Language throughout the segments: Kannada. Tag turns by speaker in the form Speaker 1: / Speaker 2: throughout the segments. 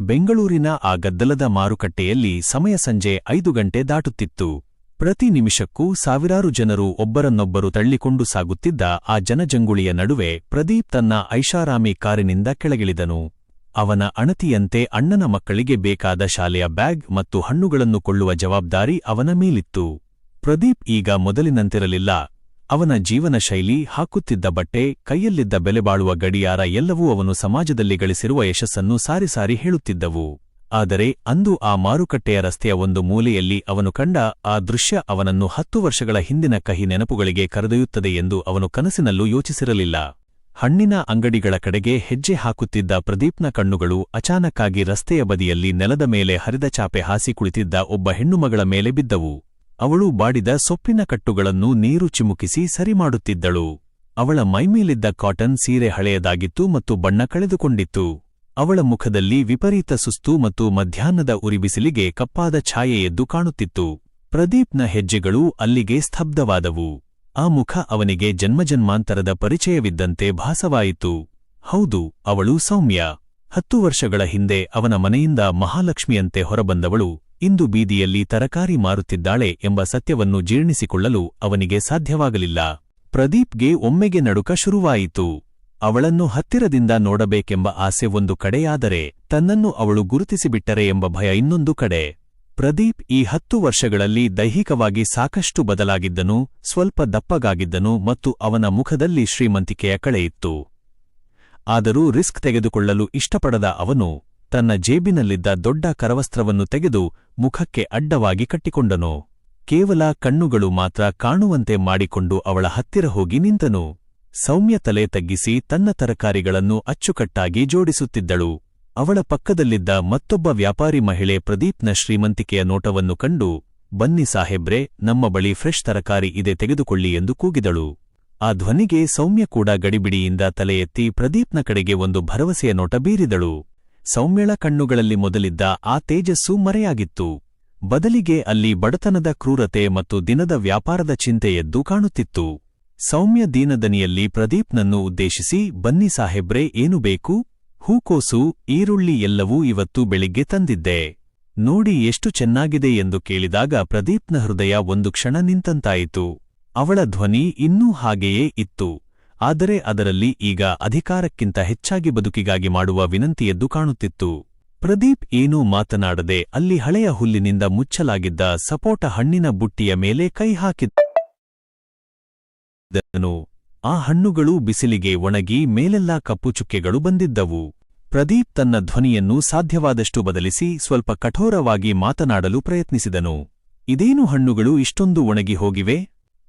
Speaker 1: ಬೆಂಗಳೂರಿನ ಆ ಗದ್ದಲದ ಮಾರುಕಟ್ಟೆಯಲ್ಲಿ ಸಮಯ ಸಂಜೆ 5 ಗಂಟೆ ದಾಟುತ್ತಿತ್ತು. ಪ್ರತಿ ನಿಮಿಷಕ್ಕೂ ಸಾವಿರಾರು ಜನರು ಒಬ್ಬರನ್ನೊಬ್ಬರು ತಳ್ಳಿಕೊಂಡು ಸಾಗುತ್ತಿದ್ದ ಆ ಜನಜಂಗುಳಿಯ ನಡುವೆ ಪ್ರದೀಪ್ ತನ್ನ ಐಷಾರಾಮಿ ಕಾರಿನಿಂದ ಕೆಳಗಿಳಿದನು. ಅವನ ಅಣತಿಯಂತೆ ಅಣ್ಣನ ಮಕ್ಕಳಿಗೆ ಬೇಕಾದ ಶಾಲೆಯ ಬ್ಯಾಗ್ ಮತ್ತು ಹಣ್ಣುಗಳನ್ನು ಕೊಳ್ಳುವ ಜವಾಬ್ದಾರಿ ಅವನ ಮೇಲಿತ್ತು. ಪ್ರದೀಪ್ ಈಗ ಮೊದಲಿನಂತಿರಲಿಲ್ಲ. ಅವನ ಜೀವನ ಶೈಲಿ, ಹಾಕುತ್ತಿದ್ದ ಬಟ್ಟೆ, ಕೈಯಲ್ಲಿದ್ದ ಬೆಲೆಬಾಳುವ ಗಡಿಯಾರ ಎಲ್ಲವೂ ಅವನು ಸಮಾಜದಲ್ಲಿ ಗಳಿಸಿರುವ ಯಶಸ್ಸನ್ನು ಸಾರಿ ಸಾರಿ ಹೇಳುತ್ತಿದ್ದವು. ಆದರೆ ಅಂದು ಆ ಮಾರುಕಟ್ಟೆಯ ರಸ್ತೆಯ ಒಂದು ಮೂಲೆಯಲ್ಲಿ ಅವನು ಕಂಡ ಆ ದೃಶ್ಯ ಅವನನ್ನು 10 ವರ್ಷಗಳ ಹಿಂದಿನ ಕಹಿ ನೆನಪುಗಳಿಗೆ ಕರೆದೊಯ್ಯುತ್ತದೆ ಎಂದು ಅವನು ಕನಸಿನಲ್ಲೂ ಯೋಚಿಸಿರಲಿಲ್ಲ. ಹಣ್ಣಿನ ಅಂಗಡಿಗಳ ಕಡೆಗೆ ಹೆಜ್ಜೆ ಹಾಕುತ್ತಿದ್ದ ಪ್ರದೀಪ್ನ ಕಣ್ಣುಗಳು ಅಚಾನಕ್ಕಾಗಿ ರಸ್ತೆಯ ಬದಿಯಲ್ಲಿ ನೆಲದ ಮೇಲೆ ಹರಿದ ಚಾಪೆ ಹಾಸಿ ಕುಳಿತಿದ್ದ ಒಬ್ಬ ಹೆಣ್ಣುಮಗಳ ಮೇಲೆ ಬಿದ್ದವು. ಅವಳು ಬಾಡಿದ ಸೊಪ್ಪಿನ ಕಟ್ಟುಗಳನ್ನು ನೀರು ಚಿಮುಕಿಸಿ ಸರಿಮಾಡುತ್ತಿದ್ದಳು. ಅವಳ ಮೈಮೇಲಿದ್ದ ಕಾಟನ್ ಸೀರೆ ಹಳೆಯದಾಗಿತ್ತು ಮತ್ತು ಬಣ್ಣ ಕಳೆದುಕೊಂಡಿತ್ತು. ಅವಳ ಮುಖದಲ್ಲಿ ವಿಪರೀತ ಸುಸ್ತು ಮತ್ತು ಮಧ್ಯಾಹ್ನದ ಉರಿಬಿಸಿಲಿಗೆ ಕಪ್ಪಾದ ಛಾಯೆ ಎದ್ದು ಕಾಣುತ್ತಿತ್ತು. ಪ್ರದೀಪ್ನ ಹೆಜ್ಜೆಗಳೂ ಅಲ್ಲಿಗೆ ಸ್ತಬ್ಧವಾದವು. ಆ ಮುಖ ಅವನಿಗೆ ಜನ್ಮಜನ್ಮಾಂತರದ ಪರಿಚಯವಿದ್ದಂತೆ ಭಾಸವಾಯಿತು. ಹೌದು, ಅವಳು ಸೌಮ್ಯ. 10 ವರ್ಷಗಳ ಹಿಂದೆ ಅವನ ಮನೆಯಿಂದ ಮಹಾಲಕ್ಷ್ಮಿಯಂತೆ ಹೊರಬಂದವಳು ಇಂದು ಬೀದಿಯಲ್ಲಿ ತರಕಾರಿ ಮಾರುತ್ತಿದ್ದಾಳೆ ಎಂಬ ಸತ್ಯವನ್ನು ಜೀರ್ಣಿಸಿಕೊಳ್ಳಲು ಅವನಿಗೆ ಸಾಧ್ಯವಾಗಲಿಲ್ಲ. ಪ್ರದೀಪ್ಗೆ ಒಮ್ಮೆಗೆ ನಡುಕ ಶುರುವಾಯಿತು. ಅವಳನ್ನು ಹತ್ತಿರದಿಂದ ನೋಡಬೇಕೆಂಬ ಆಸೆ ಒಂದು ಕಡೆಯಾದರೆ, ತನ್ನನ್ನು ಅವಳು ಗುರುತಿಸಿಬಿಟ್ಟರೆ ಎಂಬ ಭಯ ಇನ್ನೊಂದು ಕಡೆ. ಪ್ರದೀಪ್ ಈ 10 ವರ್ಷಗಳಲ್ಲಿ ದೈಹಿಕವಾಗಿ ಸಾಕಷ್ಟು ಬದಲಾಗಿದ್ದನು, ಸ್ವಲ್ಪ ದಪ್ಪಗಾಗಿದ್ದನು ಮತ್ತು ಅವನ ಮುಖದಲ್ಲಿ ಶ್ರೀಮಂತಿಕೆಯ ಕಳೆಯಿತ್ತು. ಆದರೂ ರಿಸ್ಕ್ ತೆಗೆದುಕೊಳ್ಳಲು ಇಷ್ಟಪಡದ ಅವನು ತನ್ನ ಜೇಬಿನಲ್ಲಿದ್ದ ದೊಡ್ಡ ಕರವಸ್ತ್ರವನ್ನು ತೆಗೆದು ಮುಖಕ್ಕೆ ಅಡ್ಡವಾಗಿ ಕಟ್ಟಿಕೊಂಡನು. ಕೇವಲ ಕಣ್ಣುಗಳು ಮಾತ್ರ ಕಾಣುವಂತೆ ಮಾಡಿಕೊಂಡು ಅವಳ ಹತ್ತಿರ ಹೋಗಿ ನಿಂತನು. ಸೌಮ್ಯ ತಲೆ ತಗ್ಗಿಸಿ ತನ್ನ ತರಕಾರಿಗಳನ್ನು ಅಚ್ಚುಕಟ್ಟಾಗಿ ಜೋಡಿಸುತ್ತಿದ್ದಳು. ಅವಳ ಪಕ್ಕದಲ್ಲಿದ್ದ ಮತ್ತೊಬ್ಬ ವ್ಯಾಪಾರಿ ಮಹಿಳೆ ಪ್ರದೀಪ್ನ ಶ್ರೀಮಂತಿಕೆಯ ನೋಟವನ್ನು ಕಂಡು, ಬನ್ನಿ ಸಾಹೇಬ್ರೆ, ನಮ್ಮ ಬಳಿ ಫ್ರೆಶ್ ತರಕಾರಿ ಇದೆ, ತೆಗೆದುಕೊಳ್ಳಿ ಎಂದು ಕೂಗಿದಳು. ಆ ಧ್ವನಿಗೆ ಸೌಮ್ಯ ಕೂಡ ಗಡಿಬಿಡಿಯಿಂದ ತಲೆ ಎತ್ತಿ ಪ್ರದೀಪ್ನ ಕಡೆಗೆ ಒಂದು ಭರವಸೆಯ ನೋಟ ಬೀರಿದಳು. ಸೌಮ್ಯಳ ಕಣ್ಣುಗಳಲ್ಲಿ ಮೊದಲಿದ್ದ ಆ ತೇಜಸ್ಸು ಮರೆಯಾಗಿತ್ತು. ಬದಲಿಗೆ ಅಲ್ಲಿ ಬಡತನದ ಕ್ರೂರತೆ ಮತ್ತು ದಿನದ ವ್ಯಾಪಾರದ ಚಿಂತೆ ಎದ್ದು ಕಾಣುತ್ತಿತ್ತು. ಸೌಮ್ಯ ದೀನದನಿಯಲ್ಲಿ ಪ್ರದೀಪ್ನನ್ನು ಉದ್ದೇಶಿಸಿ, ಬನ್ನಿ ಸಾಹೇಬ್ರೆ, ಏನು ಬೇಕು? ಹೂಕೋಸು, ಈರುಳ್ಳಿ ಎಲ್ಲವೂ ಇವತ್ತು ಬೆಳಿಗ್ಗೆ ತಂದಿದ್ದೆ. ನೋಡಿ ಎಷ್ಟು ಚೆನ್ನಾಗಿದೆ ಎಂದು ಕೇಳಿದಾಗ ಪ್ರದೀಪ್ನ ಹೃದಯ ಒಂದು ಕ್ಷಣ ನಿಂತಂತಾಯಿತು. ಅವಳ ಧ್ವನಿ ಇನ್ನೂ ಹಾಗೆಯೇ ಇತ್ತು, ಆದರೆ ಅದರಲ್ಲಿ ಈಗ ಅಧಿಕಾರಕ್ಕಿಂತ ಹೆಚ್ಚಾಗಿ ಬದುಕಿಗಾಗಿ ಮಾಡುವ ವಿನಂತಿಯೆದ್ದು ಕಾಣುತ್ತಿತ್ತು. ಪ್ರದೀಪ್ ಏನೂ ಮಾತನಾಡದೆ ಅಲ್ಲಿ ಹಳೆಯ ಹುಲ್ಲಿನಿಂದ ಮುಚ್ಚಲಾಗಿದ್ದ ಸಪೋಟ ಹಣ್ಣಿನ ಬುಟ್ಟಿಯ ಮೇಲೆ ಕೈ ಹಾಕಿದ್ದನು. ಆ ಹಣ್ಣುಗಳು ಬಿಸಿಲಿಗೆ ಒಣಗಿ ಮೇಲೆಲ್ಲಾ ಕಪ್ಪು ಚುಕ್ಕೆಗಳು ಬಂದಿದ್ದವು. ಪ್ರದೀಪ್ ತನ್ನ ಧ್ವನಿಯನ್ನು ಸಾಧ್ಯವಾದಷ್ಟು ಬದಲಿಸಿ ಸ್ವಲ್ಪ ಕಠೋರವಾಗಿ ಮಾತನಾಡಲು ಪ್ರಯತ್ನಿಸಿದನು. ಇದೇನು ಹಣ್ಣುಗಳು ಇಷ್ಟೊಂದು ಒಣಗಿ ಹೋಗಿವೆ?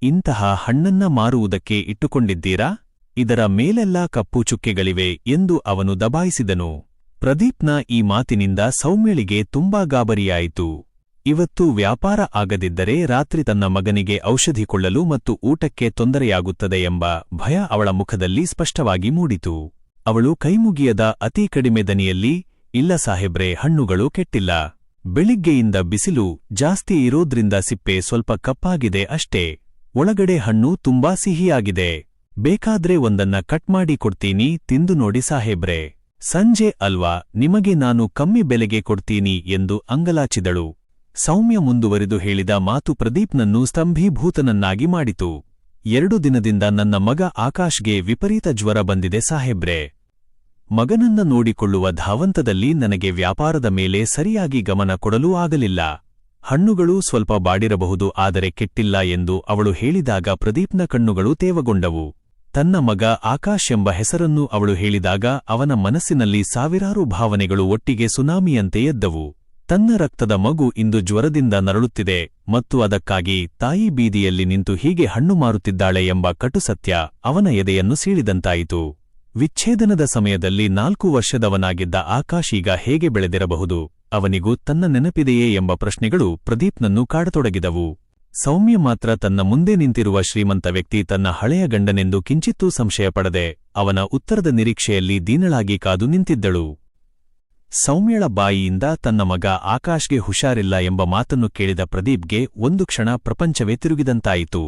Speaker 1: ಇಂತಹ ಹಣ್ಣನ್ನ ಮಾರುವುದಕ್ಕೆ ಇಟ್ಟುಕೊಂಡಿದ್ದೀರಾ? ಇದರ ಮೇಲೆಲ್ಲಾ ಕಪ್ಪು ಚುಕ್ಕೆಗಳಿವೆ ಎಂದು ಅವನು ದಬಾಯಿಸಿದನು. ಪ್ರದೀಪ್ನ ಈ ಮಾತಿನಿಂದ ಸೌಮ್ಯಳಿಗೆ ತುಂಬಾ ಗಾಬರಿಯಾಯಿತು. ಇವತ್ತು ವ್ಯಾಪಾರ ಆಗದಿದ್ದರೆ ರಾತ್ರಿ ತನ್ನ ಮಗನಿಗೆ ಔಷಧಿ ಕೊಳ್ಳಲು ಮತ್ತು ಊಟಕ್ಕೆ ತೊಂದರೆಯಾಗುತ್ತದೆ ಎಂಬ ಭಯ ಅವಳ ಮುಖದಲ್ಲಿ ಸ್ಪಷ್ಟವಾಗಿ ಮೂಡಿತು. ಅವಳು ಕೈಮುಗಿಯದ ಅತೀ ಕಡಿಮೆ ದನಿಯಲ್ಲಿ, ಇಲ್ಲ ಸಾಹೇಬ್ರೆ, ಹಣ್ಣುಗಳು ಕೆಟ್ಟಿಲ್ಲ. ಬೆಳಿಗ್ಗೆಯಿಂದ ಬಿಸಿಲು ಜಾಸ್ತಿ ಇರೋದ್ರಿಂದ ಸಿಪ್ಪೆ ಸ್ವಲ್ಪ ಕಪ್ಪಾಗಿದೆ ಅಷ್ಟೇ. ಒಳಗಡೆ ಹಣ್ಣು ತುಂಬಾ ಸಿಹಿಯಾಗಿದೆ. ಬೇಕಾದ್ರೆ ಒಂದನ್ನ ಕಟ್ ಮಾಡಿ ಕೊಡ್ತೀನಿ, ತಿಂದು ನೋಡಿ ಸಾಹೇಬ್ರೆ. ಸಂಜೆ ಅಲ್ವಾ, ನಿಮಗೆ ನಾನು ಕಮ್ಮಿ ಬೆಲೆಗೆ ಕೊಡ್ತೀನಿ ಎಂದು ಅಂಗಲಾಚಿದಳು. ಸೌಮ್ಯ ಮುಂದುವರಿದು ಹೇಳಿದ ಮಾತು ಪ್ರದೀಪ್ನನ್ನು ಸ್ತಂಭೀಭೂತನನ್ನಾಗಿ ಮಾಡಿತು. 2 ದಿನದಿಂದ ನನ್ನ ಮಗ ಆಕಾಶ್ಗೆ ವಿಪರೀತ ಜ್ವರ ಬಂದಿದೆ ಸಾಹೇಬ್ರೆ. ಮಗನನ್ನ ನೋಡಿಕೊಳ್ಳುವ ಧಾವಂತದಲ್ಲಿ ನನಗೆ ವ್ಯಾಪಾರದ ಮೇಲೆ ಸರಿಯಾಗಿ ಗಮನ ಕೊಡಲೂ ಆಗಲಿಲ್ಲ. ಹಣ್ಣುಗಳು ಸ್ವಲ್ಪ ಬಾಡಿರಬಹುದು, ಆದರೆ ಕೆಟ್ಟಿಲ್ಲ ಎಂದು ಅವಳು ಹೇಳಿದಾಗ ಪ್ರದೀಪ್ನ ಕಣ್ಣುಗಳು ತೇವಗೊಂಡವು. ತನ್ನ ಮಗ ಆಕಾಶ್ ಎಂಬ ಹೆಸರನ್ನು ಅವಳು ಹೇಳಿದಾಗ ಅವನ ಮನಸ್ಸಿನಲ್ಲಿ ಸಾವಿರಾರು ಭಾವನೆಗಳು ಒಟ್ಟಿಗೆ ಸುನಾಮಿಯಂತೆ ಎದ್ದವು. ತನ್ನ ರಕ್ತದ ಮಗು ಇಂದು ಜ್ವರದಿಂದ ನರಳುತ್ತಿದೆ ಮತ್ತು ಅದಕ್ಕಾಗಿ ತಾಯಿ ಬೀದಿಯಲ್ಲಿ ನಿಂತು ಹೀಗೆ ಹಣ್ಣು ಮಾರುತ್ತಿದ್ದಾಳೆ ಎಂಬ ಕಟುಸತ್ಯ ಅವನ ಎದೆಯನ್ನು ಸೀಳಿದಂತಾಯಿತು. ವಿಚ್ಛೇದನದ ಸಮಯದಲ್ಲಿ 4 ವರ್ಷದವನಾಗಿದ್ದ ಆಕಾಶ್ ಈಗ ಹೇಗೆ ಬೆಳೆದಿರಬಹುದು? ಅವನಿಗೂ ತನ್ನ ನೆನಪಿದೆಯೇ ಎಂಬ ಪ್ರಶ್ನೆಗಳು ಪ್ರದೀಪ್ನನ್ನು ಕಾಡತೊಡಗಿದವು. ಸೌಮ್ಯ ಮಾತ್ರ ತನ್ನ ಮುಂದೆ ನಿಂತಿರುವ ಶ್ರೀಮಂತ ವ್ಯಕ್ತಿ ತನ್ನ ಹಳೆಯ ಗಂಡನೆಂದು ಕಿಂಚಿತ್ತೂ ಸಂಶಯಪಡದೆ ಅವನ ಉತ್ತರದ ನಿರೀಕ್ಷೆಯಲ್ಲಿ ದೀನಳಾಗಿ ಕಾದು ನಿಂತಿದ್ದಳು. ಸೌಮ್ಯಳ ಬಾಯಿಯಿಂದ ತನ್ನ ಮಗ ಆಕಾಶ್ಗೆ ಹುಷಾರಿಲ್ಲ ಎಂಬ ಮಾತನ್ನು ಕೇಳಿದ ಪ್ರದೀಪ್ಗೆ ಒಂದು ಕ್ಷಣ ಪ್ರಪಂಚವೇ ತಿರುಗಿದಂತಾಯಿತು.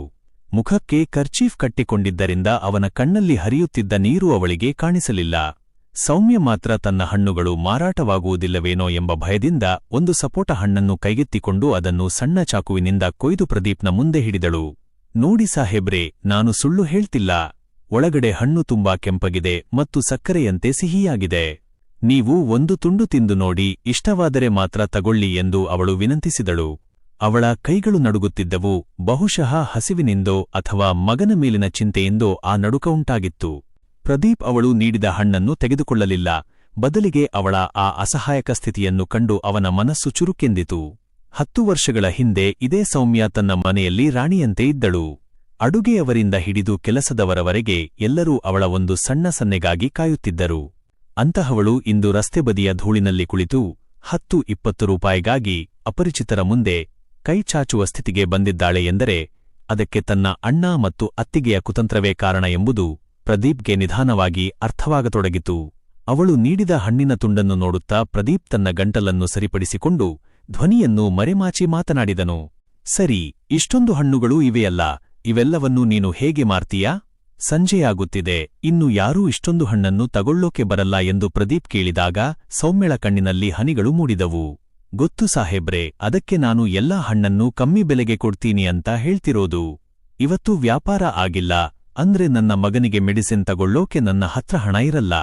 Speaker 1: ಮುಖಕ್ಕೆ ಕರ್ಚೀಫ್ ಕಟ್ಟಿಕೊಂಡಿದ್ದರಿಂದ ಅವನ ಕಣ್ಣಲ್ಲಿ ಹರಿಯುತ್ತಿದ್ದ ನೀರು ಅವಳಿಗೆ ಕಾಣಿಸಲಿಲ್ಲ. ಸೌಮ್ಯ ಮಾತ್ರ ತನ್ನ ಹಣ್ಣುಗಳು ಮಾರಾಟವಾಗುವುದಿಲ್ಲವೇನೋ ಎಂಬ ಭಯದಿಂದ ಒಂದು ಸಪೋಟ ಹಣ್ಣನ್ನು ಕೈಗೆತ್ತಿಕೊಂಡು ಅದನ್ನು ಸಣ್ಣ ಚಾಕುವಿನಿಂದ ಕೊಯ್ದು ಪ್ರದೀಪ್ನ ಮುಂದೆ ಹಿಡಿದಳು. ನೋಡಿ ಸಾಹೇಬ್ರೇ, ನಾನು ಸುಳ್ಳು ಹೇಳ್ತಿಲ್ಲ. ಒಳಗಡೆ ಹಣ್ಣು ತುಂಬಾ ಕೆಂಪಗಿದೆ ಮತ್ತು ಸಕ್ಕರೆಯಂತೆ ಸಿಹಿಯಾಗಿದೆ. ನೀವು ಒಂದು ತುಂಡು ತಿಂದು ನೋಡಿ, ಇಷ್ಟವಾದರೆ ಮಾತ್ರ ತಗೊಳ್ಳಿ ಎಂದು ಅವಳು ವಿನಂತಿಸಿದಳು. ಅವಳ ಕೈಗಳು ನಡುಗುತ್ತಿದ್ದವು. ಬಹುಶಃ ಹಸಿವಿನಿಂದೋ ಅಥವಾ ಮಗನ ಮೇಲಿನ ಚಿಂತೆಯಿಂದೋ ಆ ನಡುಕ ಉಂಟಾಗಿತ್ತು. ಪ್ರದೀಪ್ ಅವಳು ನೀಡಿದ ಹಣ್ಣನ್ನು ತೆಗೆದುಕೊಳ್ಳಲಿಲ್ಲ. ಬದಲಿಗೆ ಅವಳ ಆ ಅಸಹಾಯಕ ಸ್ಥಿತಿಯನ್ನು ಕಂಡು ಅವನ ಮನಸ್ಸು ಚುರುಕೆಂದಿತು. 10 ವರ್ಷಗಳ ಹಿಂದೆ ಇದೇ ಸೌಮ್ಯ ತನ್ನ ಮನೆಯಲ್ಲಿ ರಾಣಿಯಂತೆ ಇದ್ದಳು. ಅಡುಗೆಯವರಿಂದ ಹಿಡಿದು ಕೆಲಸದವರವರೆಗೆ ಎಲ್ಲರೂ ಅವಳ ಒಂದು ಸಣ್ಣ ಸನ್ನೆಗಾಗಿ ಕಾಯುತ್ತಿದ್ದರು. ಅಂತಹವಳು ಇಂದು ರಸ್ತೆ ಬದಿಯ ಧೂಳಿನಲ್ಲಿ ಕುಳಿತು 10-20 ರೂಪಾಯಿಗಾಗಿ ಅಪರಿಚಿತರ ಮುಂದೆ ಕೈ ಚಾಚುವ ಸ್ಥಿತಿಗೆ ಬಂದಿದ್ದಾಳೆ ಎಂದರೆ ಅದಕ್ಕೆ ತನ್ನ ಅಣ್ಣ ಮತ್ತು ಅತ್ತಿಗೆಯ ಕುತಂತ್ರವೇ ಕಾರಣ ಎಂಬುದು ಪ್ರದೀಪ್ಗೆ ನಿಧಾನವಾಗಿ ಅರ್ಥವಾಗತೊಡಗಿತು. ಅವಳು ನೀಡಿದ ಹಣ್ಣಿನ ತುಂಡನ್ನು ನೋಡುತ್ತಾ ಪ್ರದೀಪ್ ತನ್ನ ಗಂಟಲನ್ನು ಸರಿಪಡಿಸಿಕೊಂಡು ಧ್ವನಿಯನ್ನು ಮರೆಮಾಚಿ ಮಾತನಾಡಿದನು. ಸರಿ, ಇಷ್ಟೊಂದು ಹಣ್ಣುಗಳೂ ಇವೆಯಲ್ಲ, ಇವೆಲ್ಲವನ್ನೂ ನೀನು ಹೇಗೆ ಮಾರ್ತೀಯಾ? ಸಂಜೆಯಾಗುತ್ತಿದೆ, ಇನ್ನು ಯಾರೂ ಇಷ್ಟೊಂದು ಹಣ್ಣನ್ನು ತಗೊಳ್ಳೋಕೆ ಬರಲ್ಲ ಎಂದು ಪ್ರದೀಪ್ ಕೇಳಿದಾಗ ಸೌಮ್ಯಳ ಕಣ್ಣಿನಲ್ಲಿ ಹನಿಗಳು ಮೂಡಿದವು. ಗೊತ್ತು ಸಾಹೇಬ್ರೆ, ಅದಕ್ಕೆ ನಾನು ಎಲ್ಲಾ ಹಣ್ಣನ್ನೂ ಕಮ್ಮಿ ಬೆಲೆಗೆ ಕೊಡ್ತೀನಿ ಅಂತ ಹೇಳ್ತಿರೋದು. ಇವತ್ತು ವ್ಯಾಪಾರ ಆಗಿಲ್ಲ ಅಂದ್ರೆ ನನ್ನ ಮಗನಿಗೆ ಮೆಡಿಸಿನ್ ತಗೊಳ್ಳೋಕೆ ನನ್ನ ಹತ್ರ ಹಣ ಇರಲ್ಲ.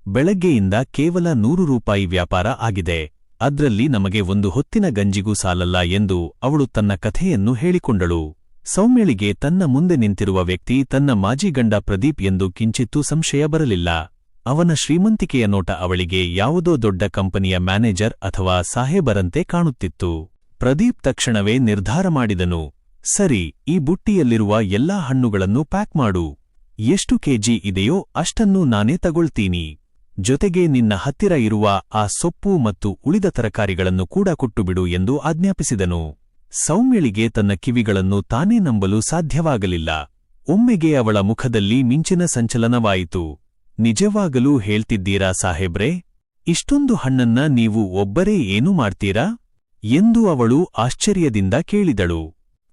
Speaker 1: ಬೆಳಗ್ಗೆಯಿಂದ ಕೇವಲ 100 ರೂಪಾಯಿ ವ್ಯಾಪಾರ ಆಗಿದೆ. ಅದ್ರಲ್ಲಿ ನಮಗೆ ಒಂದು ಹೊತ್ತಿನ ಗಂಜಿಗೂ ಸಾಲಲ್ಲ ಎಂದು ಅವಳು ತನ್ನ ಕಥೆಯನ್ನು ಹೇಳಿಕೊಂಡಳು. ಸೌಮ್ಯಳಿಗೆ ತನ್ನ ಮುಂದೆ ನಿಂತಿರುವ ವ್ಯಕ್ತಿ ತನ್ನ ಮಾಜಿ ಗಂಡ ಪ್ರದೀಪ್ ಎಂದು ಕಿಂಚಿತ್ತೂ ಸಂಶಯ ಬರಲಿಲ್ಲ. ಅವನ ಶ್ರೀಮಂತಿಕೆಯ ನೋಟ ಅವಳಿಗೆ ಯಾವುದೋ ದೊಡ್ಡ ಕಂಪನಿಯ ಮ್ಯಾನೇಜರ್ ಅಥವಾ ಸಾಹೇಬರಂತೆ ಕಾಣುತ್ತಿತ್ತು. ಪ್ರದೀಪ್ ತಕ್ಷಣವೇ ನಿರ್ಧಾರ ಮಾಡಿದನು. ಸರಿ, ಈ ಬುಟ್ಟಿಯಲ್ಲಿರುವ ಎಲ್ಲಾ ಹಣ್ಣುಗಳನ್ನು ಪ್ಯಾಕ್ ಮಾಡು. ಎಷ್ಟು ಕೆಜಿ ಇದೆಯೋ ಅಷ್ಟನ್ನು ನಾನೇ ತಗೊಳ್ತೀನಿ. ಜೊತೆಗೆ ನಿನ್ನ ಹತ್ತಿರ ಇರುವ ಆ ಸೊಪ್ಪು ಮತ್ತು ಉಳಿದ ತರಕಾರಿಗಳನ್ನು ಕೂಡ ಕೊಟ್ಟುಬಿಡು ಎಂದು ಆಜ್ಞಾಪಿಸಿದನು. ಸೌಮ್ಯಳಿಗೆ ತನ್ನ ಕಿವಿಗಳನ್ನು ತಾನೇ ನಂಬಲು ಸಾಧ್ಯವಾಗಲಿಲ್ಲ. ಒಮ್ಮೆಗೆ ಅವಳ ಮುಖದಲ್ಲಿ ಮಿಂಚಿನ ಸಂಚಲನವಾಯಿತು. ನಿಜವಾಗಲೂ ಹೇಳ್ತಿದ್ದೀರಾ ಸಾಹೇಬ್ರೆ? ಇಷ್ಟೊಂದು ಹಣ್ಣನ್ನ ನೀವು ಒಬ್ಬರೇ ಏನೂ ಮಾಡ್ತೀರಾ? ಎಂದು ಅವಳು ಆಶ್ಚರ್ಯದಿಂದ ಕೇಳಿದಳು.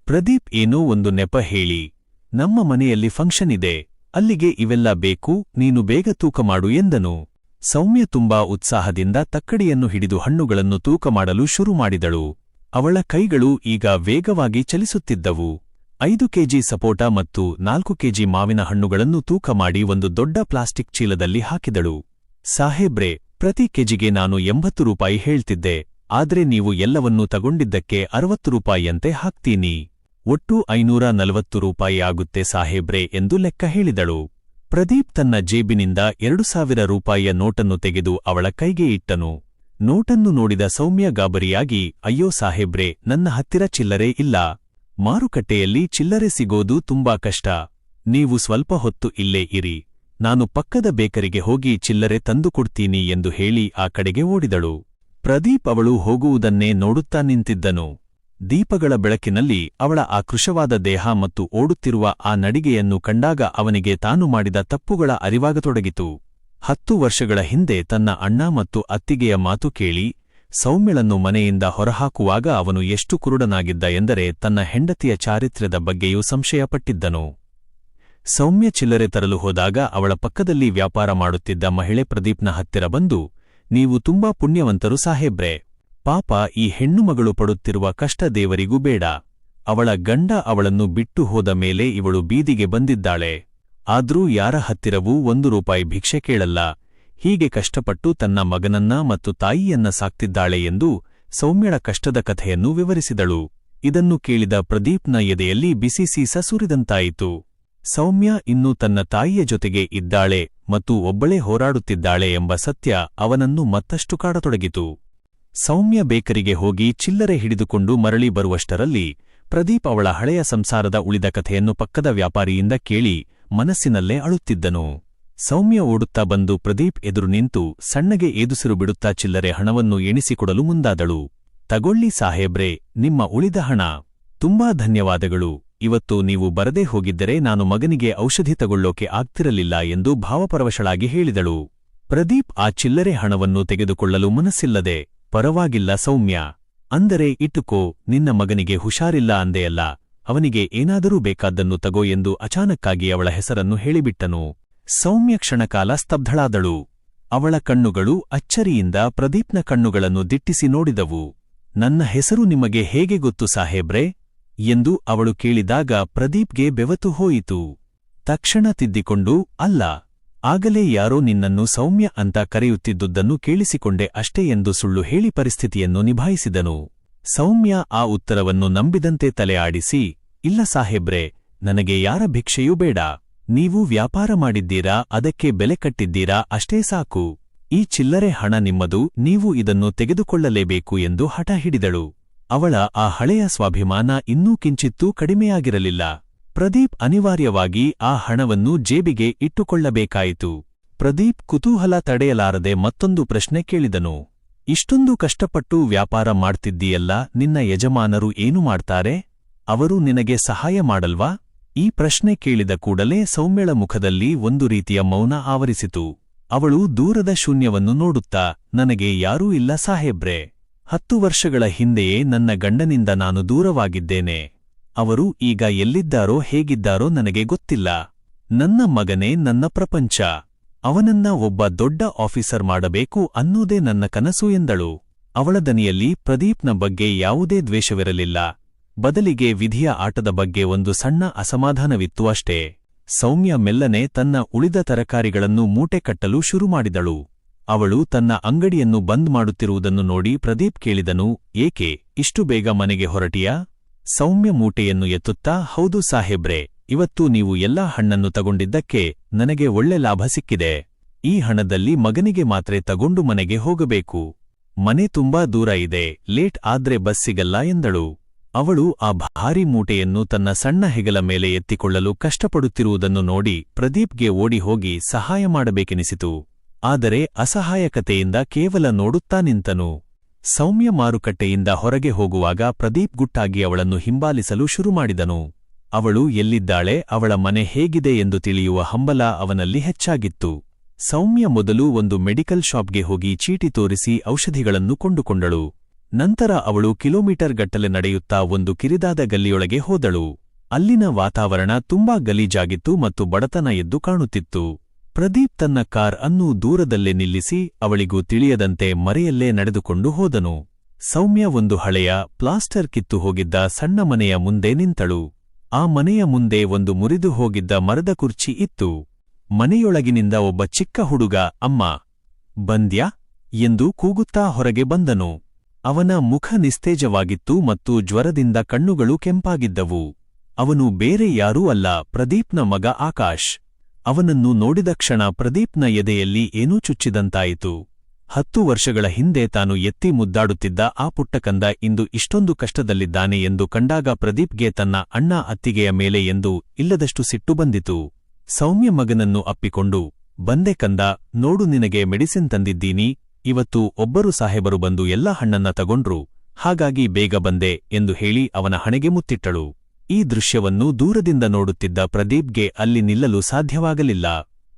Speaker 1: ಪ್ರದೀಪ್ ಏನೋ ಒಂದು ನೆಪ ಹೇಳಿ, ನಮ್ಮ ಮನೆಯಲ್ಲಿ ಫಂಕ್ಷನ್ ಇದೆ, ಅಲ್ಲಿಗೆ ಇವೆಲ್ಲ ಬೇಕು, ನೀನು ಬೇಗ ತೂಕ ಮಾಡು ಎಂದನು. ಸೌಮ್ಯ ತುಂಬಾ ಉತ್ಸಾಹದಿಂದ ತಕ್ಕಡಿಯನ್ನು ಹಿಡಿದು ಹಣ್ಣುಗಳನ್ನು ತೂಕ ಮಾಡಲು ಶುರು ಮಾಡಿದಳು. ಅವಳ ಕೈಗಳು ಈಗ ವೇಗವಾಗಿ ಚಲಿಸುತ್ತಿದ್ದವು. 5 ಕೆಜಿ ಸಪೋಟ ಮತ್ತು 4 ಕೆಜಿ ಮಾವಿನ ಹಣ್ಣುಗಳನ್ನು ತೂಕ ಮಾಡಿ ಒಂದು ದೊಡ್ಡ ಪ್ಲಾಸ್ಟಿಕ್ ಚೀಲದಲ್ಲಿ ಹಾಕಿದಳು. ಸಾಹೇಬ್ರೆ, ಪ್ರತಿ ಕೆಜಿಗೆ ನಾನು 80 ರೂಪಾಯಿ ಹೇಳ್ತಿದ್ದೆ, ಆದ್ರೆ ನೀವು ಎಲ್ಲವನ್ನೂ ತಗೊಂಡಿದ್ದಕ್ಕೆ 60 ರೂಪಾಯಿಯಂತೆ ಹಾಕ್ತೀನಿ. ಒಟ್ಟು 540 ರೂಪಾಯಿ ಆಗುತ್ತೆ ಸಾಹೇಬ್ರೆ ಎಂದು ಲೆಕ್ಕ ಹೇಳಿದಳು. ಪ್ರದೀಪ್ ತನ್ನ ಜೇಬಿನಿಂದ 2000 ರೂಪಾಯಿಯ ನೋಟನ್ನು ತೆಗೆದು ಅವಳ ಕೈಗೆ ಇಟ್ಟನು. ನೋಟನ್ನು ನೋಡಿದ ಸೌಮ್ಯ ಗಾಬರಿಯಾಗಿ, ಅಯ್ಯೋ ಸಾಹೇಬ್ರೆ, ನನ್ನ ಹತ್ತಿರ ಚಿಲ್ಲರೆ ಇಲ್ಲ. ಮಾರುಕಟ್ಟೆಯಲ್ಲಿ ಚಿಲ್ಲರೆ ಸಿಗೋದು ತುಂಬಾ ಕಷ್ಟ. ನೀವು ಸ್ವಲ್ಪ ಹೊತ್ತು ಇಲ್ಲೇ ಇರಿ, ನಾನು ಪಕ್ಕದ ಬೇಕರಿಗೆ ಹೋಗಿ ಚಿಲ್ಲರೆ ತಂದುಕೊಡ್ತೀನಿ ಎಂದು ಹೇಳಿ ಆ ಕಡೆಗೆ ಓಡಿದಳು. ಪ್ರದೀಪ್ ಅವಳು ಹೋಗುವುದನ್ನೇ ನೋಡುತ್ತಾ ನಿಂತಿದ್ದನು. ದೀಪಗಳ ಬೆಳಕಿನಲ್ಲಿ ಅವಳ ಆ ಕೃಶವಾದ ದೇಹ ಮತ್ತು ಓಡುತ್ತಿರುವ ಆ ನಡಿಗೆಯನ್ನು ಕಂಡಾಗ ಅವನಿಗೆ ತಾನು ಮಾಡಿದ ತಪ್ಪುಗಳ ಅರಿವಾಗತೊಡಗಿತು. 10 ವರ್ಷಗಳ ಹಿಂದೆ ತನ್ನ ಅಣ್ಣ ಮತ್ತು ಅತ್ತಿಗೆಯ ಮಾತು ಕೇಳಿ ಸೌಮ್ಯಳನ್ನು ಮನೆಯಿಂದ ಹೊರಹಾಕುವಾಗ ಅವನು ಎಷ್ಟು ಕುರುಡನಾಗಿದ್ದ ಎಂದರೆ ತನ್ನ ಹೆಂಡತಿಯ ಚಾರಿತ್ರ್ಯದ ಬಗ್ಗೆಯೂ ಸಂಶಯಪಟ್ಟಿದ್ದನು. ಸೌಮ್ಯ ಚಿಲ್ಲರೆ ತರಲು ಹೋದಾಗ ಅವಳ ಪಕ್ಕದಲ್ಲಿ ವ್ಯಾಪಾರ ಮಾಡುತ್ತಿದ್ದ ಮಹಿಳೆ ಪ್ರದೀಪ್ನ ಹತ್ತಿರ ಬಂದು, ನೀವು ತುಂಬಾ ಪುಣ್ಯವಂತರು ಸಾಹೇಬ್ರೆ. ಪಾಪ ಈ ಹೆಣ್ಣುಮಗಳು ಪಡುತ್ತಿರುವ ಕಷ್ಟ ದೇವರಿಗೂ ಬೇಡ. ಅವಳ ಗಂಡ ಅವಳನ್ನು ಬಿಟ್ಟು ಹೋದ ಮೇಲೆ ಇವಳು ಬೀದಿಗೆ ಬಂದಿದ್ದಾಳೆ. ಆದ್ರೂ ಯಾರ ಹತ್ತಿರವೂ 1 ರೂಪಾಯಿ ಭಿಕ್ಷೆ ಕೇಳಲ್ಲ. ಹೀಗೆ ಕಷ್ಟಪಟ್ಟು ತನ್ನ ಮಗನನ್ನ ಮತ್ತು ತಾಯಿಯನ್ನ ಸಾಕ್ತಿದ್ದಾಳೆ ಎಂದು ಸೌಮ್ಯಳ ಕಷ್ಟದ ಕಥೆಯನ್ನು ವಿವರಿಸಿದಳು. ಇದನ್ನು ಕೇಳಿದ ಪ್ರದೀಪ್ನ ಎದೆಯಲ್ಲಿ ಬಿಸಿ ಸೀಸ ಸುರಿದಂತಾಯಿತು. ಸೌಮ್ಯ ಇನ್ನೂ ತನ್ನ ತಾಯಿಯ ಜೊತೆಗೆ ಇದ್ದಾಳೆ ಮತ್ತು ಒಬ್ಬಳೇ ಹೋರಾಡುತ್ತಿದ್ದಾಳೆ ಎಂಬ ಸತ್ಯ ಅವನನ್ನು ಮತ್ತಷ್ಟು ಕಾಡತೊಡಗಿತು. ಸೌಮ್ಯ ಬೇಕರಿಗೆ ಹೋಗಿ ಚಿಲ್ಲರೆ ಹಿಡಿದುಕೊಂಡು ಮರಳಿ ಬರುವಷ್ಟರಲ್ಲಿ ಪ್ರದೀಪ್ ಅವಳ ಹಳೆಯ ಸಂಸಾರದ ಉಳಿದ ಕಥೆಯನ್ನು ಪಕ್ಕದ ವ್ಯಾಪಾರಿಯಿಂದ ಕೇಳಿ ಮನಸ್ಸಿನಲ್ಲೇ ಅಳುತ್ತಿದ್ದನು. ಸೌಮ್ಯ ಓಡುತ್ತಾ ಬಂದು ಪ್ರದೀಪ್ ಎದುರು ನಿಂತು ಸಣ್ಣಗೆ ಏದುಸಿರು ಬಿಡುತ್ತಾ ಚಿಲ್ಲರೆ ಹಣವನ್ನು ಎಣಿಸಿಕೊಡಲು ಮುಂದಾದಳು. ತಗೊಳ್ಳಿ ಸಾಹೇಬ್ರೆ, ನಿಮ್ಮ ಉಳಿದ ಹಣ. ತುಂಬಾ ಧನ್ಯವಾದಗಳು. ಇವತ್ತು ನೀವು ಬರದೇ ಹೋಗಿದ್ದರೆ ನಾನು ಮಗನಿಗೆ ಔಷಧಿ ತಗೊಳ್ಳೋಕೆ ಆಗ್ತಿರಲಿಲ್ಲ ಎಂದು ಭಾವಪರವಶಳಾಗಿ ಹೇಳಿದಳು. ಪ್ರದೀಪ್ ಆ ಚಿಲ್ಲರೆ ಹಣವನ್ನು ತೆಗೆದುಕೊಳ್ಳಲು ಮನಸ್ಸಿಲ್ಲದೆ, ಪರವಾಗಿಲ್ಲ ಸೌಮ್ಯ, ಅಂದರೆ ಇಟ್ಟುಕೋ, ನಿನ್ನ ಮಗನಿಗೆ ಹುಷಾರಿಲ್ಲ ಅಂದೆಯಲ್ಲ, ಅವನಿಗೆ ಏನಾದರೂ ಬೇಕಾದ್ದನ್ನು ತಗೋ ಎಂದು ಅಚಾನಕ್ಕಾಗಿ ಅವಳ ಹೆಸರನ್ನು ಹೇಳಿಬಿಟ್ಟನು. ಸೌಮ್ಯ ಕ್ಷಣಕಾಲ ಸ್ತಬ್ಧಳಾದಳು. ಅವಳ ಕಣ್ಣುಗಳು ಅಚ್ಚರಿಯಿಂದ ಪ್ರದೀಪ್ನ ಕಣ್ಣುಗಳನ್ನು ದಿಟ್ಟಿಸಿ ನೋಡಿದವು. ನನ್ನ ಹೆಸರು ನಿಮಗೆ ಹೇಗೆ ಗೊತ್ತು ಸಾಹೇಬ್ರೆ ಎಂದು ಅವಳು ಕೇಳಿದಾಗ ಪ್ರದೀಪ್ಗೆ ಬೆವತು ಹೋಯಿತು. ತಕ್ಷಣ ತಿದ್ದಿಕೊಂಡು, ಅಲ್ಲ, ಆಗಲೇ ಯಾರೋ ನಿನ್ನನ್ನು ಸೌಮ್ಯ ಅಂತ ಕರೆಯುತ್ತಿದ್ದುದನ್ನು ಕೇಳಿಸಿಕೊಂಡೆ ಅಷ್ಟೇ ಎಂದು ಸುಳ್ಳು ಹೇಳಿ ಪರಿಸ್ಥಿತಿಯನ್ನು ನಿಭಾಯಿಸಿದನು. ಸೌಮ್ಯ ಆ ಉತ್ತರವನ್ನು ನಂಬಿದಂತೆ ತಲೆ ಆಡಿಸಿ, ಇಲ್ಲ ಸಾಹೇಬ್ರೆ, ನನಗೆ ಯಾರ ಭಿಕ್ಷೆಯೂ ಬೇಡ. ನೀವು ವ್ಯಾಪಾರ ಮಾಡಿದ್ದೀರಾ, ಅದಕ್ಕೆ ಬೆಲೆ ಕಟ್ಟಿದ್ದೀರಾ, ಅಷ್ಟೇ ಸಾಕು. ಈ ಚಿಲ್ಲರೆ ಹಣ ನಿಮ್ಮದು, ನೀವು ಇದನ್ನು ತೆಗೆದುಕೊಳ್ಳಲೇಬೇಕು ಎಂದು ಹಠ ಹಿಡಿದಳು. ಅವಳ ಆ ಹಳೆಯ ಸ್ವಾಭಿಮಾನ ಇನ್ನೂ ಕಿಂಚಿತ್ತೂ ಕಡಿಮೆಯಾಗಿರಲಿಲ್ಲ. ಪ್ರದೀಪ್ ಅನಿವಾರ್ಯವಾಗಿ ಆ ಹಣವನ್ನು ಜೇಬಿಗೆ ಇಟ್ಟುಕೊಳ್ಳಬೇಕಾಯಿತು. ಪ್ರದೀಪ್ ಕುತೂಹಲ ತಡೆಯಲಾರದೆ ಮತ್ತೊಂದು ಪ್ರಶ್ನೆ ಕೇಳಿದನು. ಇಷ್ಟೊಂದು ಕಷ್ಟಪಟ್ಟು ವ್ಯಾಪಾರ ಮಾಡ್ತಿದ್ದೀಯಲ್ಲ, ನಿನ್ನ ಯಜಮಾನರು ಏನು ಮಾಡ್ತಾರೆ? ಅವರು ನಿನಗೆ ಸಹಾಯ ಮಾಡಲ್ವಾ? ಈ ಪ್ರಶ್ನೆ ಕೇಳಿದ ಕೂಡಲೇ ಸೌಮ್ಯಳ ಮುಖದಲ್ಲಿ ಒಂದು ರೀತಿಯ ಮೌನ ಆವರಿಸಿತು. ಅವಳು ದೂರದ ಶೂನ್ಯವನ್ನು ನೋಡುತ್ತಾ, ನನಗೆ ಯಾರೂ ಇಲ್ಲ ಸಾಹೇಬ್ರೆ. 10 ವರ್ಷಗಳ ಹಿಂದೆಯೇ ನನ್ನ ಗಂಡನಿಂದ ನಾನು ದೂರವಾಗಿದ್ದೇನೆ. ಅವರು ಈಗ ಎಲ್ಲಿದ್ದಾರೋ ಹೇಗಿದ್ದಾರೋ ನನಗೆ ಗೊತ್ತಿಲ್ಲ. ನನ್ನ ಮಗನೇ ನನ್ನ ಪ್ರಪಂಚ. ಅವನನ್ನ ಒಬ್ಬ ದೊಡ್ಡ ಆಫೀಸರ್ ಮಾಡಬೇಕು ಅನ್ನೋದೇ ನನ್ನ ಕನಸು ಎಂದಳು. ಅವಳ ದನಿಯಲ್ಲಿ ಪ್ರದೀಪ್ನ ಬಗ್ಗೆ ಯಾವುದೇ ದ್ವೇಷವಿರಲಿಲ್ಲ. ಬದಲಿಗೆ ವಿಧಿಯ ಆಟದ ಬಗ್ಗೆ ಒಂದು ಸಣ್ಣ ಅಸಮಾಧಾನವಿತ್ತು ಅಷ್ಟೇ. ಸೌಮ್ಯ ಮೆಲ್ಲನೆ ತನ್ನ ಉಳಿದ ತರಕಾರಿಗಳನ್ನು ಮೂಟೆ ಕಟ್ಟಲು ಶುರುಮಾಡಿದಳು. ಅವಳು ತನ್ನ ಅಂಗಡಿಯನ್ನು ಬಂದ್ ಮಾಡುತ್ತಿರುವುದನ್ನು ನೋಡಿ ಪ್ರದೀಪ್ ಕೇಳಿದನು, ಏಕೆ ಇಷ್ಟು ಬೇಗ ಮನೆಗೆ ಹೊರಟಿಯಾ? ಸೌಮ್ಯ ಮೂಟೆಯನ್ನು ಎತ್ತುತ್ತಾ, ಹೌದು ಸಾಹೇಬ್ರೆ, ಇವತ್ತು ನೀವು ಎಲ್ಲಾ ಹಣ್ಣನ್ನು ತಗೊಂಡಿದ್ದಕ್ಕೆ ನನಗೆ ಒಳ್ಳೆ ಲಾಭ ಸಿಕ್ಕಿದೆ. ಈ ಹಣದಲ್ಲಿ ಮಗನಿಗೆ ಮಾತ್ರೆ ತಗೊಂಡು ಮನೆಗೆ ಹೋಗಬೇಕು. ಮನೆ ತುಂಬಾ ದೂರ ಇದೆ, ಲೇಟ್ ಆದ್ರೆ ಬಸ್ ಸಿಗಲ್ಲ ಎಂದಳು. ಅವಳು ಆ ಭಾರೀ ಮೂಟೆಯನ್ನು ತನ್ನ ಸಣ್ಣ ಹೆಗಲ ಮೇಲೆ ಎತ್ತಿಕೊಳ್ಳಲು ಕಷ್ಟಪಡುತ್ತಿರುವುದನ್ನು ನೋಡಿ ಪ್ರದೀಪ್ಗೆ ಓಡಿ ಹೋಗಿ ಸಹಾಯ ಮಾಡಬೇಕೆನಿಸಿತು. ಆದರೆ ಅಸಹಾಯಕತೆಯಿಂದ ಕೇವಲ ನೋಡುತ್ತಾ ನಿಂತನು. ಸೌಮ್ಯ ಮಾರುಕಟ್ಟೆಯಿಂದ ಹೊರಗೆ ಹೋಗುವಾಗ ಪ್ರದೀಪ್ ಗುಟ್ಟಾಗಿ ಅವಳನ್ನು ಹಿಂಬಾಲಿಸಲು ಶುರುಮಾಡಿದನು. ಅವಳು ಎಲ್ಲಿದ್ದಾಳೆ, ಅವಳ ಮನೆ ಹೇಗಿದೆ ಎಂದು ತಿಳಿಯುವ ಹಂಬಲ ಅವನಲ್ಲಿ ಹೆಚ್ಚಾಗಿತ್ತು. ಸೌಮ್ಯ ಮೊದಲು ಒಂದು ಮೆಡಿಕಲ್ ಶಾಪ್ಗೆ ಹೋಗಿ ಚೀಟಿ ತೋರಿಸಿ ಔಷಧಿಗಳನ್ನು ಕೊಂಡುಕೊಂಡಳು. ನಂತರ ಅವಳು ಕಿಲೋಮೀಟರ್ ಗಟ್ಟಲೆ ನಡೆಯುತ್ತಾ ಒಂದು ಕಿರಿದಾದ ಗಲ್ಲಿಯೊಳಗೆ ಹೋದಳು. ಅಲ್ಲಿನ ವಾತಾವರಣ ತುಂಬಾ ಗಲೀಜಾಗಿತ್ತು ಮತ್ತು ಬಡತನ ಎದ್ದು ಕಾಣುತ್ತಿತ್ತು. ಪ್ರದೀಪ್ ತನ್ನ ಕಾರ್ ಅನ್ನು ದೂರದಲ್ಲೇ ನಿಲ್ಲಿಸಿ ಅವಳಿಗೂ ತಿಳಿಯದಂತೆ ಮರೆಯಲ್ಲೇ ನಡೆದುಕೊಂಡು ಹೋದನು. ಸೌಮ್ಯ ಒಂದು ಹಳೆಯ, ಪ್ಲಾಸ್ಟರ್ ಕಿತ್ತು ಹೋಗಿದ್ದ ಸಣ್ಣ ಮನೆಯ ಮುಂದೆ ನಿಂತಳು. ಆ ಮನೆಯ ಮುಂದೆ ಒಂದು ಮುರಿದು ಹೋಗಿದ್ದ ಮರದ ಕುರ್ಚಿ ಇತ್ತು. ಮನೆಯೊಳಗಿನಿಂದ ಒಬ್ಬ ಚಿಕ್ಕ ಹುಡುಗ, ಅಮ್ಮ ಬಂದ್ಯಾ ಎಂದು ಕೂಗುತ್ತಾ ಹೊರಗೆ ಬಂದನು. ಅವನ ಮುಖ ನಿಸ್ತೇಜವಾಗಿತ್ತು ಮತ್ತು ಜ್ವರದಿಂದ ಕಣ್ಣುಗಳು ಕೆಂಪಾಗಿದ್ದವು. ಅವನು ಬೇರೆ ಯಾರೂ ಅಲ್ಲ, ಪ್ರದೀಪ್ನ ಮಗ ಆಕಾಶ್. ಅವನನ್ನು ನೋಡಿದ ಕ್ಷಣ ಪ್ರದೀಪ್ನ ಎದೆಯಲ್ಲಿ ಏನೂ ಚುಚ್ಚಿದಂತಾಯಿತು. 10 ವರ್ಷಗಳ ಹಿಂದೆ ತಾನು ಎತ್ತಿ ಮುದ್ದಾಡುತ್ತಿದ್ದ ಆ ಪುಟ್ಟಕಂದ ಇಂದು ಇಷ್ಟೊಂದು ಕಷ್ಟದಲ್ಲಿದ್ದಾನೆ ಎಂದು ಕಂಡಾಗ ಪ್ರದೀಪ್ಗೆ ತನ್ನ ಅಣ್ಣ ಅತ್ತಿಗೆಯ ಮೇಲೆ ಎಂದು ಇಲ್ಲದಷ್ಟು ಸಿಟ್ಟು ಬಂದಿತು. ಸೌಮ್ಯ ಮಗನನ್ನು ಅಪ್ಪಿಕೊಂಡು, ಬಂದೆ ಕಂದ, ನೋಡು ನಿನಗೆ ಮೆಡಿಸಿನ್ ತಂದಿದ್ದೀನಿ, ಇವತ್ತು ಒಬ್ಬರು ಸಾಹೇಬರು ಬಂದು ಎಲ್ಲಾ ಹಣ್ಣನ್ನ ತಗೊಂಡ್ರು, ಹಾಗಾಗಿ ಬೇಗ ಬಂದೆ ಎಂದು ಹೇಳಿ ಅವನ ಹಣೆಗೆ ಮುತ್ತಿಟ್ಟಳು. ಈ ದೃಶ್ಯವನ್ನು ದೂರದಿಂದ ನೋಡುತ್ತಿದ್ದ ಪ್ರದೀಪ್ಗೆ ಅಲ್ಲಿ ನಿಲ್ಲಲು ಸಾಧ್ಯವಾಗಲಿಲ್ಲ.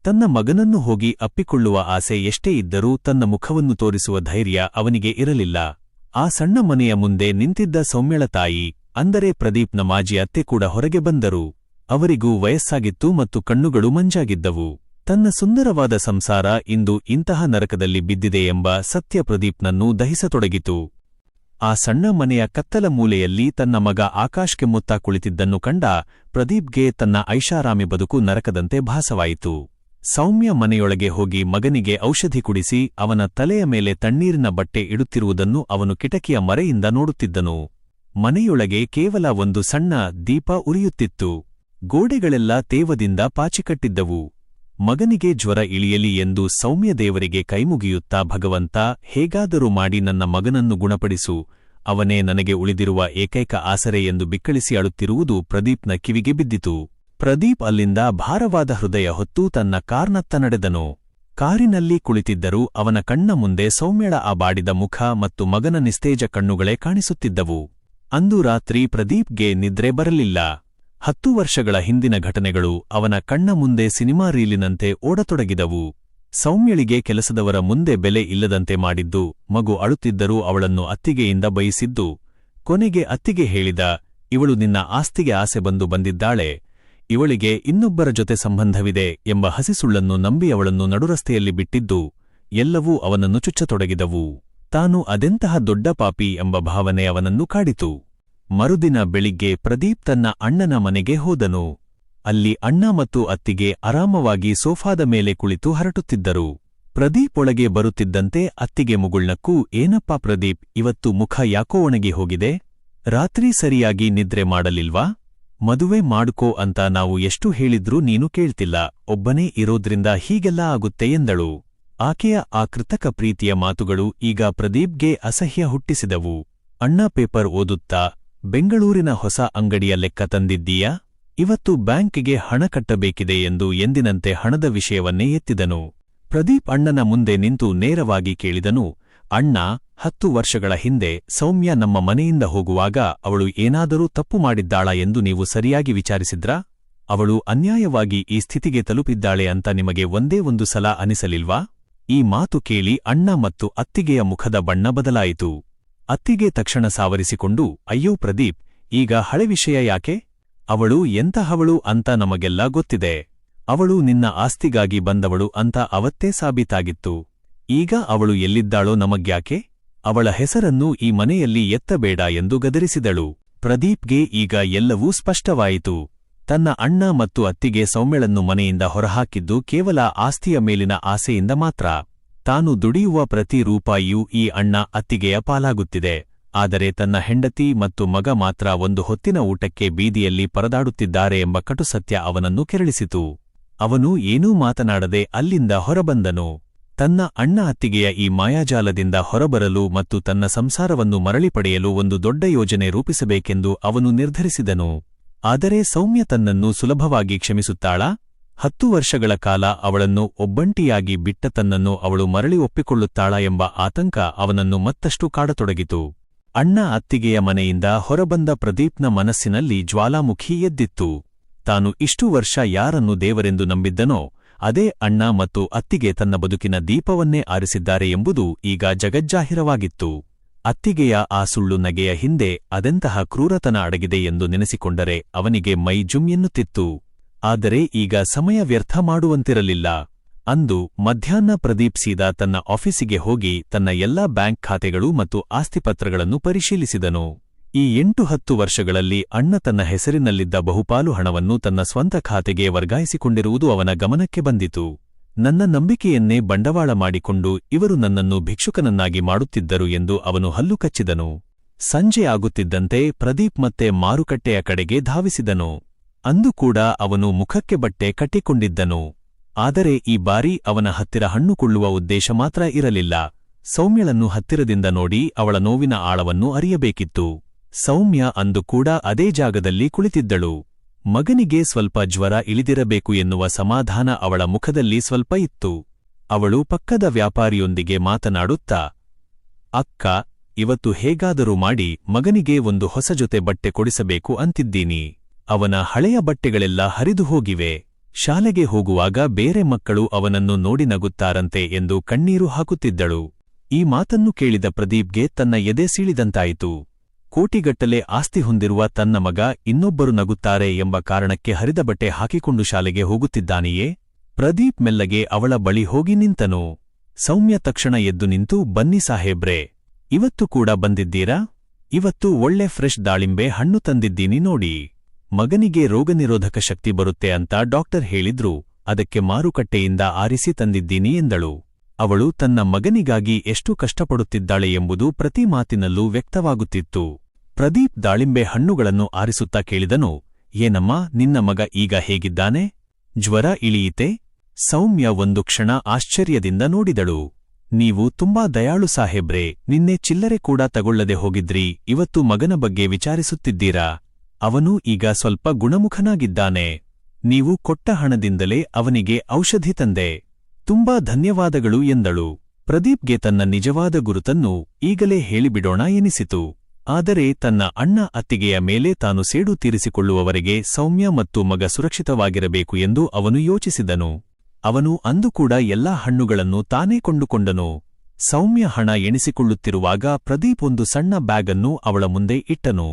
Speaker 1: ತನ್ನ ಮಗನನ್ನು ಹೋಗಿ ಅಪ್ಪಿಕೊಳ್ಳುವ ಆಸೆ ಎಷ್ಟೇ ಇದ್ದರೂ ತನ್ನ ಮುಖವನ್ನು ತೋರಿಸುವ ಧೈರ್ಯ ಅವನಿಗೆ ಇರಲಿಲ್ಲ. ಆ ಸಣ್ಣ ಮನೆಯ ಮುಂದೆ ನಿಂತಿದ್ದ ಸೌಮ್ಯಳ ತಾಯಿ, ಅಂದರೆ ಪ್ರದೀಪ್ನ ಮಾಜಿ ಅತ್ತೆ ಕೂಡ ಹೊರಗೆ ಬಂದರು. ಅವರಿಗೂ ವಯಸ್ಸಾಗಿತ್ತು ಮತ್ತು ಕಣ್ಣುಗಳು ಮಂಜಾಗಿದ್ದವು. ತನ್ನ ಸುಂದರವಾದ ಸಂಸಾರ ಇಂದು ಇಂತಹ ನರಕದಲ್ಲಿ ಬಿದ್ದಿದೆ ಎಂಬ ಸತ್ಯ ಪ್ರದೀಪ್ನನ್ನು ದಹಿಸತೊಡಗಿತು. ಆ ಸಣ್ಣ ಮನೆಯ ಕತ್ತಲ ಮೂಲೆಯಲ್ಲಿ ತನ್ನ ಮಗ ಆಕಾಶ್ ಕೆಮ್ಮುತ್ತಾ ಕುಳಿತಿದ್ದನ್ನು ಕಂಡ ಪ್ರದೀಪ್ಗೆ ತನ್ನ ಐಷಾರಾಮಿ ಬದುಕು ನರಕದಂತೆ ಭಾಸವಾಯಿತು. ಸೌಮ್ಯ ಮನೆಯೊಳಗೆ ಹೋಗಿ ಮಗನಿಗೆ ಔಷಧಿ ಕುಡಿಸಿ ಅವನ ತಲೆಯ ಮೇಲೆ ತಣ್ಣೀರಿನ ಬಟ್ಟೆ ಇಡುತ್ತಿರುವುದನ್ನು ಅವನು ಕಿಟಕಿಯ ಮರೆಯಿಂದ ನೋಡುತ್ತಿದ್ದನು. ಮನೆಯೊಳಗೆ ಕೇವಲ ಒಂದು ಸಣ್ಣ ದೀಪ ಉರಿಯುತ್ತಿತ್ತು. ಗೋಡೆಗಳೆಲ್ಲ ತೇವದಿಂದ ಪಾಚಿಕಟ್ಟಿದ್ದವು. ಮಗನಿಗೆ ಜ್ವರ ಇಳಿಯಲಿ ಎಂದು ಸೌಮ್ಯ ದೇವರಿಗೆ ಕೈಮುಗಿಯುತ್ತಾ, ಭಗವಂತ, ಹೇಗಾದರೂ ಮಾಡಿ ನನ್ನ ಮಗನನ್ನು ಗುಣಪಡಿಸು, ಅವನೇ ನನಗೆ ಉಳಿದಿರುವ ಏಕೈಕ ಆಸರೆ ಎಂದು ಬಿಕ್ಕಳಿಸಿ ಅಳುತ್ತಿರುವುದು ಪ್ರದೀಪ್ನ ಕಿವಿಗೆ ಬಿದ್ದಿತು. ಪ್ರದೀಪ್ ಅಲ್ಲಿಂದ ಭಾರವಾದ ಹೃದಯ ಹೊತ್ತು ತನ್ನ ಕಾರ್ನತ್ತ ನಡೆದನು. ಕಾರಿನಲ್ಲಿ ಕುಳಿತಿದ್ದರೂ ಅವನ ಕಣ್ಣ ಮುಂದೆ ಸೌಮ್ಯಳ ಆ ಬಾಡಿದ ಮುಖ ಮತ್ತು ಮಗನ ನಿಸ್ತೇಜ ಕಣ್ಣುಗಳೇ ಕಾಣಿಸುತ್ತಿದ್ದವು. ಅಂದು ರಾತ್ರಿ ಪ್ರದೀಪ್ಗೆ ನಿದ್ರೆ ಬರಲಿಲ್ಲ. 10 ವರ್ಷಗಳ ಹಿಂದಿನ ಘಟನೆಗಳು ಅವನ ಕಣ್ಣ ಮುಂದೆ ಸಿನಿಮಾ ರೀಲಿನಂತೆ ಓಡತೊಡಗಿದವು. ಸೌಮ್ಯಳಿಗೆ ಕೆಲಸದವರ ಮುಂದೆ ಬೆಲೆ ಇಲ್ಲದಂತೆ ಮಾಡಿದ್ದು, ಮಗು ಅಳುತ್ತಿದ್ದರೂ ಅವಳನ್ನು ಅತ್ತಿಗೆಯಿಂದ ಬೈಸಿದ್ದು, ಕೊನೆಗೆ ಅತ್ತಿಗೆ ಹೇಳಿದ, ಇವಳು ನಿನ್ನ ಆಸ್ತಿಗೆ ಆಸೆ ಬಂದಿದ್ದಾಳೆ, ಇವಳಿಗೆ ಇನ್ನೊಬ್ಬರ ಜೊತೆ ಸಂಬಂಧವಿದೆ ಎಂಬ ಹಸಿಸುಳ್ಳನ್ನು ನಂಬಿ ಅವಳನ್ನು ನಡುರಸ್ತೆಯಲ್ಲಿ ಬಿಟ್ಟಿದ್ದು, ಎಲ್ಲವೂ ಅವನನ್ನು ಚುಚ್ಚತೊಡಗಿದವು. ತಾನು ಅದೆಂತಹ ದೊಡ್ಡ ಪಾಪಿ ಎಂಬ ಭಾವನೆ ಅವನನ್ನು ಕಾಡಿತು. ಮರುದಿನ ಬೆಳಿಗ್ಗೆ ಪ್ರದೀಪ್ ತನ್ನ ಅಣ್ಣನ ಮನೆಗೆ ಹೋದನು. ಅಲ್ಲಿ ಅಣ್ಣ ಮತ್ತು ಅತ್ತಿಗೆ ಆರಾಮವಾಗಿ ಸೋಫಾದ ಮೇಲೆ ಕುಳಿತು ಹರಟುತ್ತಿದ್ದರು. ಪ್ರದೀಪ್ ಒಳಗೆ ಬರುತ್ತಿದ್ದಂತೆ ಅತ್ತಿಗೆ ಮುಗುಳ್ನಕ್ಕೂ, ಏನಪ್ಪಾ ಪ್ರದೀಪ್, ಇವತ್ತು ಮುಖ ಯಾಕೋ ಒಣಗಿ ಹೋಗಿದೆ? ರಾತ್ರಿ ಸರಿಯಾಗಿ ನಿದ್ರೆ ಮಾಡಲಿಲ್ವಾ? ಮದುವೆ ಮಾಡ್ಕೋ ಅಂತ ನಾವು ಎಷ್ಟು ಹೇಳಿದ್ರೂ ನೀನು ಕೇಳ್ತಿಲ್ಲ, ಒಬ್ಬನೇ ಇರೋದ್ರಿಂದ ಹೀಗೆಲ್ಲ ಆಗುತ್ತೆ ಎಂದಳು. ಆಕೆಯ ಆ ಕೃತಕ ಪ್ರೀತಿಯ ಮಾತುಗಳು ಈಗ ಪ್ರದೀಪ್ಗೆ ಅಸಹ್ಯ ಹುಟ್ಟಿಸಿದವು. ಅಣ್ಣ ಪೇಪರ್ ಓದುತ್ತಾ, ಬೆಂಗಳೂರಿನ ಹೊಸ ಅಂಗಡಿಯ ಲೆಕ್ಕ ತಂದಿದ್ದೀಯಾ? ಇವತ್ತು ಬ್ಯಾಂಕಿಗೆ ಹಣ ಕಟ್ಟಬೇಕಿದೆ ಎಂದು ಎಂದಿನಂತೆ ಹಣದ ವಿಷಯವನ್ನೇ ಎತ್ತಿದನು. ಪ್ರದೀಪ್ ಅಣ್ಣನ ಮುಂದೆ ನಿಂತು ನೇರವಾಗಿ ಕೇಳಿದನು, ಅಣ್ಣ, 10 ವರ್ಷಗಳ ಹಿಂದೆ ಸೌಮ್ಯ ನಮ್ಮ ಮನೆಯಿಂದ ಹೋಗುವಾಗ ಅವಳು ಏನಾದರೂ ತಪ್ಪು ಮಾಡಿದ್ದಾಳಾ ಎಂದು ನೀವು ಸರಿಯಾಗಿ ವಿಚಾರಿಸಿದ್ರಾ? ಅವಳು ಅನ್ಯಾಯವಾಗಿ ಈ ಸ್ಥಿತಿಗೆ ತಲುಪಿದ್ದಾಳೆ ಅಂತ ನಿಮಗೆ ಒಂದೇ ಒಂದು ಸಲ ಅನಿಸಲಿಲ್ವಾ? ಈ ಮಾತು ಕೇಳಿ ಅಣ್ಣ ಮತ್ತು ಅತ್ತಿಗೆಯ ಮುಖದ ಬಣ್ಣ ಬದಲಾಯಿತು. ಅತ್ತಿಗೆ ತಕ್ಷಣ ಸಾವರಿಸಿಕೊಂಡು, ಅಯ್ಯೋ ಪ್ರದೀಪ್, ಈಗ ಹಳೆ ವಿಷಯ ಯಾಕೆ? ಅವಳು ಎಂತಹವಳು ಅಂತ ನಮಗೆಲ್ಲ ಗೊತ್ತಿದೆ. ಅವಳು ನಿನ್ನ ಆಸ್ತಿಗಾಗಿ ಬಂದವಳು ಅಂತ ಅವತ್ತೇ ಸಾಬೀತಾಗಿತ್ತು. ಈಗ ಅವಳು ಎಲ್ಲಿದ್ದಾಳೋ ನಮಗ್ಯಾಕೆ? ಅವಳ ಹೆಸರನ್ನು ಈ ಮನೆಯಲ್ಲಿ ಎತ್ತಬೇಡ ಎಂದು ಗದರಿಸಿದಳು. ಪ್ರದೀಪ್ಗೆ ಈಗ ಎಲ್ಲವೂ ಸ್ಪಷ್ಟವಾಯಿತು. ತನ್ನ ಅಣ್ಣ ಮತ್ತು ಅತ್ತಿಗೆ ಸೌಮ್ಯಳನ್ನು ಮನೆಯಿಂದ ಹೊರಹಾಕಿದ್ದು ಕೇವಲ ಆಸ್ತಿಯ ಮೇಲಿನ ಆಸೆಯಿಂದ ಮಾತ್ರ. ತಾನು ದುಡಿಯುವ ಪ್ರತಿ ರೂಪಾಯಿಯೂ ಈ ಅಣ್ಣ ಅತ್ತಿಗೆಯ ಪಾಲಾಗುತ್ತಿದೆ. ಆದರೆ ತನ್ನ ಹೆಂಡತಿ ಮತ್ತು ಮಗ ಮಾತ್ರ ಒಂದು ಹೊತ್ತಿನ ಊಟಕ್ಕೆ ಬೀದಿಯಲ್ಲಿ ಪರದಾಡುತ್ತಿದ್ದಾರೆ ಎಂಬ ಕಟುಸತ್ಯ ಅವನನ್ನು ಕೆರಳಿಸಿತು. ಅವನು ಏನೂ ಮಾತನಾಡದೆ ಅಲ್ಲಿಂದ ಹೊರಬಂದನು. ತನ್ನ ಅಣ್ಣ ಅತ್ತಿಗೆಯ ಈ ಮಾಯಾಜಾಲದಿಂದ ಹೊರಬರಲು ಮತ್ತು ತನ್ನ ಸಂಸಾರವನ್ನು ಮರಳಿ ಪಡೆಯಲು ಒಂದು ದೊಡ್ಡ ಯೋಜನೆ ರೂಪಿಸಬೇಕೆಂದು ಅವನು ನಿರ್ಧರಿಸಿದನು. ಆದರೆ ಸೌಮ್ಯ ತನ್ನನ್ನು ಸುಲಭವಾಗಿ ಕ್ಷಮಿಸುತ್ತಾಳಾ? 10 ವರ್ಷಗಳ ಕಾಲ ಅವಳನ್ನು ಒಬ್ಬಂಟಿಯಾಗಿ ಬಿಟ್ಟ ತನ್ನನ್ನು ಅವಳು ಮರಳಿ ಒಪ್ಪಿಕೊಳ್ಳುತ್ತಾಳಾ ಎಂಬ ಆತಂಕ ಅವನನ್ನು ಮತ್ತಷ್ಟು ಕಾಡತೊಡಗಿತು. ಅಣ್ಣ ಅತ್ತಿಗೆಯ ಮನೆಯಿಂದ ಹೊರಬಂದ ಪ್ರದೀಪ್ನ ಮನಸ್ಸಿನಲ್ಲಿ ಜ್ವಾಲಾಮುಖಿ ಎದ್ದಿತ್ತು. ತಾನು ಇಷ್ಟು ವರ್ಷ ಯಾರನ್ನು ದೇವರೆಂದು ನಂಬಿದ್ದನೋ ಅದೇ ಅಣ್ಣ ಮತ್ತು ಅತ್ತಿಗೆ ತನ್ನ ಬದುಕಿನ ದೀಪವನ್ನೇ ಆರಿಸಿದ್ದಾರೆ ಎಂಬುದು ಈಗ ಜಗಜ್ಜಾಹಿರವಾಗಿತ್ತು. ಅತ್ತಿಗೆಯ ಆ ಸುಳ್ಳು ನಗೆಯ ಹಿಂದೆ ಅದೆಂತಹ ಕ್ರೂರತನ ಅಡಗಿದೆ ಎಂದು ನೆನೆಸಿಕೊಂಡರೆ ಅವನಿಗೆ ಮೈ ಜುಮ್ ಎನ್ನುತ್ತಿತ್ತು. ಆದರೆ ಈಗ ಸಮಯ ವ್ಯರ್ಥ ಮಾಡುವಂತಿರಲಿಲ್ಲ. ಅಂದು ಮಧ್ಯಾಹ್ನ ಪ್ರದೀಪ್ ಸೀದಾ ತನ್ನ ಆಫೀಸಿಗೆ ಹೋಗಿ ತನ್ನ ಎಲ್ಲಾ ಬ್ಯಾಂಕ್ ಖಾತೆಗಳು ಮತ್ತು ಆಸ್ತಿಪತ್ರಗಳನ್ನು ಪರಿಶೀಲಿಸಿದನು. ಈ 8-10 ವರ್ಷಗಳಲ್ಲಿ ಅಣ್ಣ ತನ್ನ ಹೆಸರಿನಲ್ಲಿದ್ದ ಬಹುಪಾಲು ಹಣವನ್ನು ತನ್ನ ಸ್ವಂತ ಖಾತೆಗೆ ವರ್ಗಾಯಿಸಿಕೊಂಡಿರುವುದು ಅವನ ಗಮನಕ್ಕೆ ಬಂದಿತು. ನನ್ನ ನಂಬಿಕೆಯನ್ನೇ ಬಂಡವಾಳ ಮಾಡಿಕೊಂಡು ಇವರು ನನ್ನನ್ನು ಭಿಕ್ಷುಕನನ್ನಾಗಿ ಮಾಡುತ್ತಿದ್ದರು ಎಂದು ಅವನು ಹಲ್ಲು ಕಚ್ಚಿದನು. ಸಂಜೆ ಆಗುತ್ತಿದ್ದಂತೆ ಪ್ರದೀಪ್ ಮತ್ತೆ ಮಾರುಕಟ್ಟೆಯ ಕಡೆಗೆ ಧಾವಿಸಿದನು. ಅಂದು ಕೂಡ ಅವನು ಮುಖಕ್ಕೆ ಬಟ್ಟೆ ಕಟ್ಟಿಕೊಂಡಿದ್ದನು. ಆದರೆ ಈ ಬಾರಿ ಅವನ ಹತ್ತಿರ ಹಣ್ಣು ಕೊಳ್ಳುವ ಉದ್ದೇಶ ಮಾತ್ರ ಇರಲಿಲ್ಲ. ಸೌಮ್ಯಳನ್ನು ಹತ್ತಿರದಿಂದ ನೋಡಿ ಅವಳ ನೋವಿನ ಆಳವನ್ನು ಅರಿಯಬೇಕಿತ್ತು. ಸೌಮ್ಯ ಅಂದು ಕೂಡ ಅದೇ ಜಾಗದಲ್ಲಿ ಕುಳಿತಿದ್ದಳು. ಮಗನಿಗೆ ಸ್ವಲ್ಪ ಜ್ವರ ಇಳಿದಿರಬೇಕು ಎನ್ನುವ ಸಮಾಧಾನ ಅವಳ ಮುಖದಲ್ಲಿ ಸ್ವಲ್ಪ ಇತ್ತು. ಅವಳು ಪಕ್ಕದ ವ್ಯಾಪಾರಿಯೊಂದಿಗೆ ಮಾತನಾಡುತ್ತಾ, ಅಕ್ಕ, ಇವತ್ತು ಹೇಗಾದರೂ ಮಾಡಿ ಮಗನಿಗೆ ಒಂದು ಹೊಸ ಜೊತೆ ಬಟ್ಟೆ ಕೊಡಿಸಬೇಕು ಅಂತಿದ್ದೀನಿ. ಅವನ ಹಳೆಯ ಬಟ್ಟೆಗಳೆಲ್ಲ ಹರಿದು ಹೋಗಿವೆ. ಶಾಲೆಗೆ ಹೋಗುವಾಗ ಬೇರೆ ಮಕ್ಕಳು ಅವನನ್ನು ನೋಡಿ ನಗುತ್ತಾರಂತೆ ಎಂದು ಕಣ್ಣೀರು ಹಾಕುತ್ತಿದ್ದಳು. ಈ ಮಾತನ್ನು ಕೇಳಿದ ಪ್ರದೀಪ್ಗೆ ತನ್ನ ಎದೆ ಸೀಳಿದಂತಾಯಿತು. ಕೋಟಿಗಟ್ಟಲೆ ಆಸ್ತಿ ಹೊಂದಿರುವ ತನ್ನ ಮಗ ಇನ್ನೊಬ್ಬರು ನಗುತ್ತಾರೆ ಎಂಬ ಕಾರಣಕ್ಕೆ ಹರಿದ ಬಟ್ಟೆ ಹಾಕಿಕೊಂಡು ಶಾಲೆಗೆ ಹೋಗುತ್ತಿದ್ದಾನೆಯೇ? ಪ್ರದೀಪ್ ಮೆಲ್ಲಗೆ ಅವಳ ಬಳಿ ಹೋಗಿ ನಿಂತನು. ಸೌಮ್ಯ ತಕ್ಷಣ ಎದ್ದು ನಿಂತು, ಬನ್ನಿ ಸಾಹೇಬ್ರೇ, ಇವತ್ತು ಕೂಡ ಬಂದಿದ್ದೀರಾ? ಇವತ್ತು ಒಳ್ಳೆ ಫ್ರೆಶ್ ದಾಳಿಂಬೆ ಹಣ್ಣು ತಂದಿದ್ದೀನಿ ನೋಡಿ. ಮಗನಿಗೆ ರೋಗನಿರೋಧಕ ಶಕ್ತಿ ಬರುತ್ತೆ ಅಂತ ಡಾಕ್ಟರ್ ಹೇಳಿದ್ರು, ಅದಕ್ಕೆ ಮಾರುಕಟ್ಟೆಯಿಂದ ಆರಿಸಿ ತಂದಿದ್ದೀನಿ ಎಂದಳು. ಅವಳು ತನ್ನ ಮಗನಿಗಾಗಿ ಎಷ್ಟು ಕಷ್ಟಪಡುತ್ತಿದ್ದಾಳೆ ಎಂಬುದು ಪ್ರತಿ ಮಾತಿನಲ್ಲೂ ವ್ಯಕ್ತವಾಗುತ್ತಿತ್ತು. ಪ್ರದೀಪ್ ದಾಳಿಂಬೆ ಹಣ್ಣುಗಳನ್ನು ಆರಿಸುತ್ತಾ ಕೇಳಿದನು, ಏನಮ್ಮ, ನಿನ್ನ ಮಗ ಈಗ ಹೇಗಿದ್ದಾನೆ? ಜ್ವರ ಇಳಿಯಿತೆ? ಸೌಮ್ಯ ಒಂದು ಕ್ಷಣ ಆಶ್ಚರ್ಯದಿಂದ ನೋಡಿದಳು. ನೀವು ತುಂಬಾ ದಯಾಳು ಸಾಹೇಬ್ರೆ, ನಿನ್ನೆ ಚಿಲ್ಲರೆ ಕೂಡ ತಗೊಳ್ಳದೆ ಹೋಗಿದ್ರಿ, ಇವತ್ತು ಮಗನ ಬಗ್ಗೆ ವಿಚಾರಿಸುತ್ತಿದ್ದೀರಾ? ಅವನು ಈಗ ಸ್ವಲ್ಪ ಗುಣಮುಖನಾಗಿದ್ದಾನೆ. ನೀವು ಕೊಟ್ಟ ಹಣದಿಂದಲೇ ಅವನಿಗೆ ಔಷಧಿ ತಂದೆ. ತುಂಬಾ ಧನ್ಯವಾದಗಳು ಎಂದಳು. ಪ್ರದೀಪ್ಗೆ ತನ್ನ ನಿಜವಾದ ಗುರುತನ್ನು ಈಗಲೇ ಹೇಳಿಬಿಡೋಣ ಎನಿಸಿತು. ಆದರೆ ತನ್ನ ಅಣ್ಣ ಅತ್ತಿಗೆಯ ಮೇಲೆ ತಾನು ಸೇಡು ತೀರಿಸಿಕೊಳ್ಳುವವರೆಗೆ ಸೌಮ್ಯ ಮತ್ತು ಮಗ ಸುರಕ್ಷಿತವಾಗಿರಬೇಕು ಎಂದು ಅವನು ಯೋಚಿಸಿದನು. ಅವನು ಅಂದು ಕೂಡ ಎಲ್ಲಾ ಹಣ್ಣುಗಳನ್ನು ತಾನೇ ಕೊಂಡುಕೊಂಡನು. ಸೌಮ್ಯ ಹಣ ಎಣಿಸಿಕೊಳ್ಳುತ್ತಿರುವಾಗ ಪ್ರದೀಪ್ ಒಂದು ಸಣ್ಣ ಬ್ಯಾಗನ್ನು ಅವಳ ಮುಂದೆ ಇಟ್ಟನು.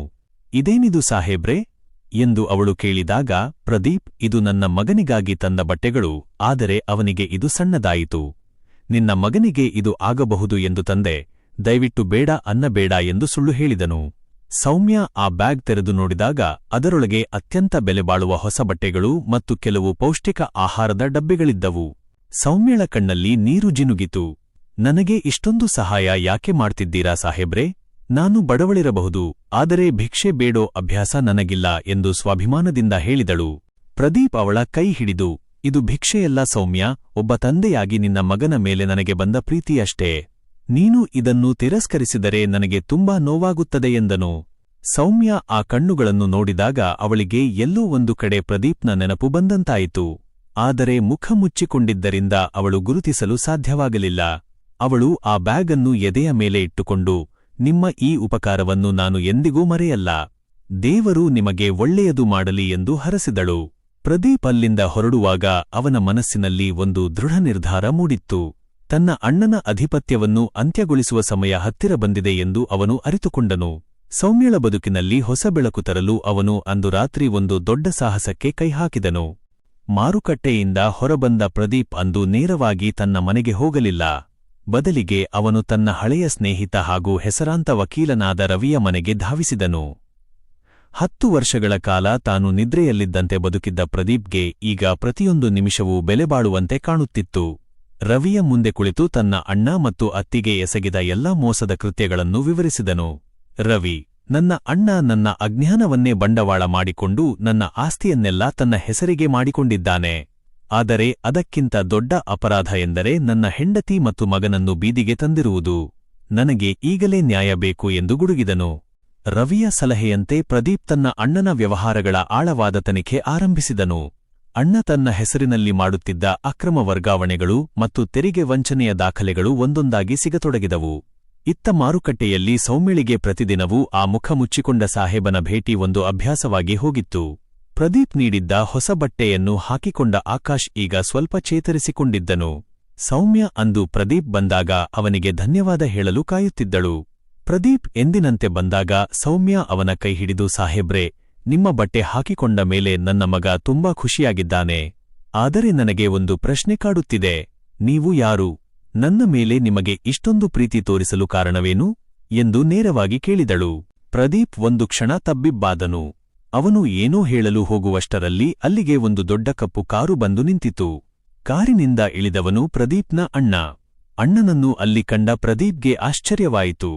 Speaker 1: ಇದೇನಿದು ಸಾಹೇಬ್ರೆ ಎಂದು ಅವಳು ಕೇಳಿದಾಗ, ಪ್ರದೀಪ್, ಇದು ನನ್ನ ಮಗನಿಗಾಗಿ ತಂದ ಬಟ್ಟೆಗಳು, ಆದರೆ ಅವನಿಗೆ ಇದು ಸಣ್ಣದಾಯಿತು. ನಿನ್ನ ಮಗನಿಗೆ ಇದು ಆಗಬಹುದು ಎಂದು ತಂದೆ, ದಯವಿಟ್ಟು ಬೇಡ ಅನ್ನಬೇಡ ಎಂದು ಸುಳ್ಳು ಹೇಳಿದನು. ಸೌಮ್ಯ ಆ ಬ್ಯಾಗ್ ತೆರೆದು ನೋಡಿದಾಗ ಅದರೊಳಗೆ ಅತ್ಯಂತ ಬೆಲೆಬಾಳುವ ಹೊಸ ಬಟ್ಟೆಗಳು ಮತ್ತು ಕೆಲವು ಪೌಷ್ಟಿಕ ಆಹಾರದ ಡಬ್ಬೆಗಳಿದ್ದವು. ಸೌಮ್ಯಳ ಕಣ್ಣಲ್ಲಿ ನೀರು ಜಿನುಗಿತು. ನನಗೆ ಇಷ್ಟೊಂದು ಸಹಾಯ ಯಾಕೆ ಮಾಡ್ತಿದ್ದೀರಾ ಸಾಹೇಬ್ರೆ? ನಾನು ಬಡವಳಿರಬಹುದು, ಆದರೆ ಭಿಕ್ಷೆ ಬೇಡೋ ಅಭ್ಯಾಸ ನನಗಿಲ್ಲ ಎಂದು ಸ್ವಾಭಿಮಾನದಿಂದ ಹೇಳಿದಳು. ಪ್ರದೀಪ್ ಅವಳ ಕೈ ಹಿಡಿದು, ಇದು ಭಿಕ್ಷೆಯಲ್ಲ ಸೌಮ್ಯ, ಒಬ್ಬ ತಂದೆಯಾಗಿ ನಿನ್ನ ಮಗನ ಮೇಲೆ ನನಗೆ ಬಂದ ಪ್ರೀತಿಯಷ್ಟೇ. ನೀನು ಇದನ್ನು ತಿರಸ್ಕರಿಸಿದರೆ ನನಗೆ ತುಂಬಾ ನೋವಾಗುತ್ತದೆ ಎಂದನು. ಸೌಮ್ಯ ಆ ಕಣ್ಣುಗಳನ್ನು ನೋಡಿದಾಗ ಅವಳಿಗೆ ಎಲ್ಲೋ ಒಂದು ಕಡೆ ಪ್ರದೀಪ್ನ ನೆನಪು ಬಂದಂತಾಯಿತು. ಆದರೆ ಮುಖ ಮುಚ್ಚಿಕೊಂಡಿದ್ದರಿಂದ ಅವಳು ಗುರುತಿಸಲು ಸಾಧ್ಯವಾಗಲಿಲ್ಲ. ಅವಳು ಆ ಬ್ಯಾಗನ್ನು ಎದೆಯ ಮೇಲೆ ಇಟ್ಟುಕೊಂಡು, ನಿಮ್ಮ ಈ ಉಪಕಾರವನ್ನು ನಾನು ಎಂದಿಗೂ ಮರೆಯಲ್ಲ. ದೇವರು ನಿಮಗೆ ಒಳ್ಳೆಯದು ಮಾಡಲಿ ಎಂದು ಹರಸಿದಳು. ಪ್ರದೀಪ್ ಅಲ್ಲಿಂದ ಹೊರಡುವಾಗ ಅವನ ಮನಸ್ಸಿನಲ್ಲಿ ಒಂದು ದೃಢ ನಿರ್ಧಾರ ಮೂಡಿತ್ತು. ತನ್ನ ಅಣ್ಣನ ಅಧಿಪತ್ಯವನ್ನು ಅಂತ್ಯಗೊಳಿಸುವ ಸಮಯ ಹತ್ತಿರ ಬಂದಿದೆ ಎಂದು ಅವನು ಅರಿತುಕೊಂಡನು. ಸೌಮ್ಯಳ ಬದುಕಿನಲ್ಲಿ ಹೊಸ ಬೆಳಕು ತರಲು ಅವನು ಅಂದು ರಾತ್ರಿ ಒಂದು ದೊಡ್ಡ ಸಾಹಸಕ್ಕೆ ಕೈಹಾಕಿದನು. ಮಾರುಕಟ್ಟೆಯಿಂದ ಹೊರಬಂದ ಪ್ರದೀಪ್ ಅಂದು ನೇರವಾಗಿ ತನ್ನ ಮನೆಗೆ ಹೋಗಲಿಲ್ಲ. ಬದಲಿಗೆ ಅವನು ತನ್ನ ಹಳೆಯ ಸ್ನೇಹಿತ ಹಾಗೂ ಹೆಸರಾಂತ ವಕೀಲನಾದ ರವಿಯ ಮನೆಗೆ ಧಾವಿಸಿದನು. 10 ವರ್ಷಗಳ ಕಾಲ ತಾನು ನಿದ್ರೆಯಲ್ಲಿದ್ದಂತೆ ಬದುಕಿದ್ದ ಪ್ರದೀಪ್ಗೆ ಈಗ ಪ್ರತಿಯೊಂದು ನಿಮಿಷವೂ ಬೆಲೆಬಾಳುವಂತೆ ಕಾಣುತ್ತಿತ್ತು. ರವಿಯ ಮುಂದೆ ಕುಳಿತು ತನ್ನ ಅಣ್ಣ ಮತ್ತು ಅತ್ತಿಗೆ ಎಸಗಿದ ಎಲ್ಲಾ ಮೋಸದ ಕೃತ್ಯಗಳನ್ನು ವಿವರಿಸಿದನು. ರವಿ, ನನ್ನ ಅಣ್ಣ ನನ್ನ ಅಜ್ಞಾನವನ್ನೇ ಬಂಡವಾಳ ಮಾಡಿಕೊಂಡು ನನ್ನ ಆಸ್ತಿಯನ್ನೆಲ್ಲ ತನ್ನ ಹೆಸರಿಗೆ ಮಾಡಿಕೊಂಡಿದ್ದಾನೆ. ಆದರೆ ಅದಕ್ಕಿಂತ ದೊಡ್ಡ ಅಪರಾಧ ಎಂದರೆ ನನ್ನ ಹೆಂಡತಿ ಮತ್ತು ಮಗನನ್ನು ಬೀದಿಗೆ ತಂದಿರುವುದು. ನನಗೆ ಈಗಲೇ ನ್ಯಾಯ ಬೇಕು ಎಂದು ಗುಡುಗಿದನು. ರವಿಯ ಸಲಹೆಯಂತೆ ಪ್ರದೀಪ್ ತನ್ನ ಅಣ್ಣನ ವ್ಯವಹಾರಗಳ ಆಳವಾದ ತನಿಖೆ ಆರಂಭಿಸಿದನು. ಅಣ್ಣ ತನ್ನ ಹೆಸರಿನಲ್ಲಿ ಮಾಡುತ್ತಿದ್ದ ಅಕ್ರಮ ವರ್ಗಾವಣೆಗಳು ಮತ್ತು ತೆರಿಗೆ ವಂಚನೆಯ ದಾಖಲೆಗಳು ಒಂದೊಂದಾಗಿ ಸಿಗತೊಡಗಿದವು. ಇತ್ತ ಮಾರುಕಟ್ಟೆಯಲ್ಲಿ ಸೌಮ್ಯಳಿಗೆ ಪ್ರತಿದಿನವೂ ಆ ಮುಖ ಮುಚ್ಚಿಕೊಂಡ ಸಾಹೇಬನ ಭೇಟಿ ಒಂದು ಅಭ್ಯಾಸವಾಗಿ ಹೋಗಿತ್ತು. ಪ್ರದೀಪ್ ನೀಡಿದ್ದ ಹೊಸ ಬಟ್ಟೆಯನ್ನು ಹಾಕಿಕೊಂಡ ಆಕಾಶ್ ಈಗ ಸ್ವಲ್ಪ ಚೇತರಿಸಿಕೊಂಡಿದ್ದನು. ಸೌಮ್ಯ ಅಂದು ಪ್ರದೀಪ್ ಬಂದಾಗ ಅವನಿಗೆ ಧನ್ಯವಾದ ಹೇಳಲು ಕಾಯುತ್ತಿದ್ದಳು. ಪ್ರದೀಪ್ ಎಂದಿನಂತೆ ಬಂದಾಗ ಸೌಮ್ಯ ಅವನ ಕೈ ಹಿಡಿದು, ಸಾಹೇಬ್ರೆ, ನಿಮ್ಮ ಬಟ್ಟೆ ಹಾಕಿಕೊಂಡ ಮೇಲೆ ನನ್ನ ಮಗ ತುಂಬಾ ಖುಷಿಯಾಗಿದ್ದಾನೆ. ಆದರೆ ನನಗೆ ಒಂದು ಪ್ರಶ್ನೆ ಕಾಡುತ್ತಿದೆ. ನೀವು ಯಾರು? ನನ್ನ ಮೇಲೆ ನಿಮಗೆ ಇಷ್ಟೊಂದು ಪ್ರೀತಿ ತೋರಿಸಲು ಕಾರಣವೇನು ಎಂದು ನೇರವಾಗಿ ಕೇಳಿದಳು. ಪ್ರದೀಪ್ ಒಂದು ಕ್ಷಣ ತಬ್ಬಿಬ್ಬಾದನು. ಅವನು ಏನೋ ಹೇಳಲು ಹೋಗುವಷ್ಟರಲ್ಲಿ ಅಲ್ಲಿಗೆ ಒಂದು ದೊಡ್ಡ ಕಪ್ಪು ಕಾರು ಬಂದು ನಿಂತಿತು. ಕಾರಿನಿಂದ ಇಳಿದವನು ಪ್ರದೀಪ್ನ ಅಣ್ಣ. ಅಣ್ಣನನ್ನು ಅಲ್ಲಿ ಕಂಡ ಪ್ರದೀಪ್ಗೆ ಆಶ್ಚರ್ಯವಾಯಿತು.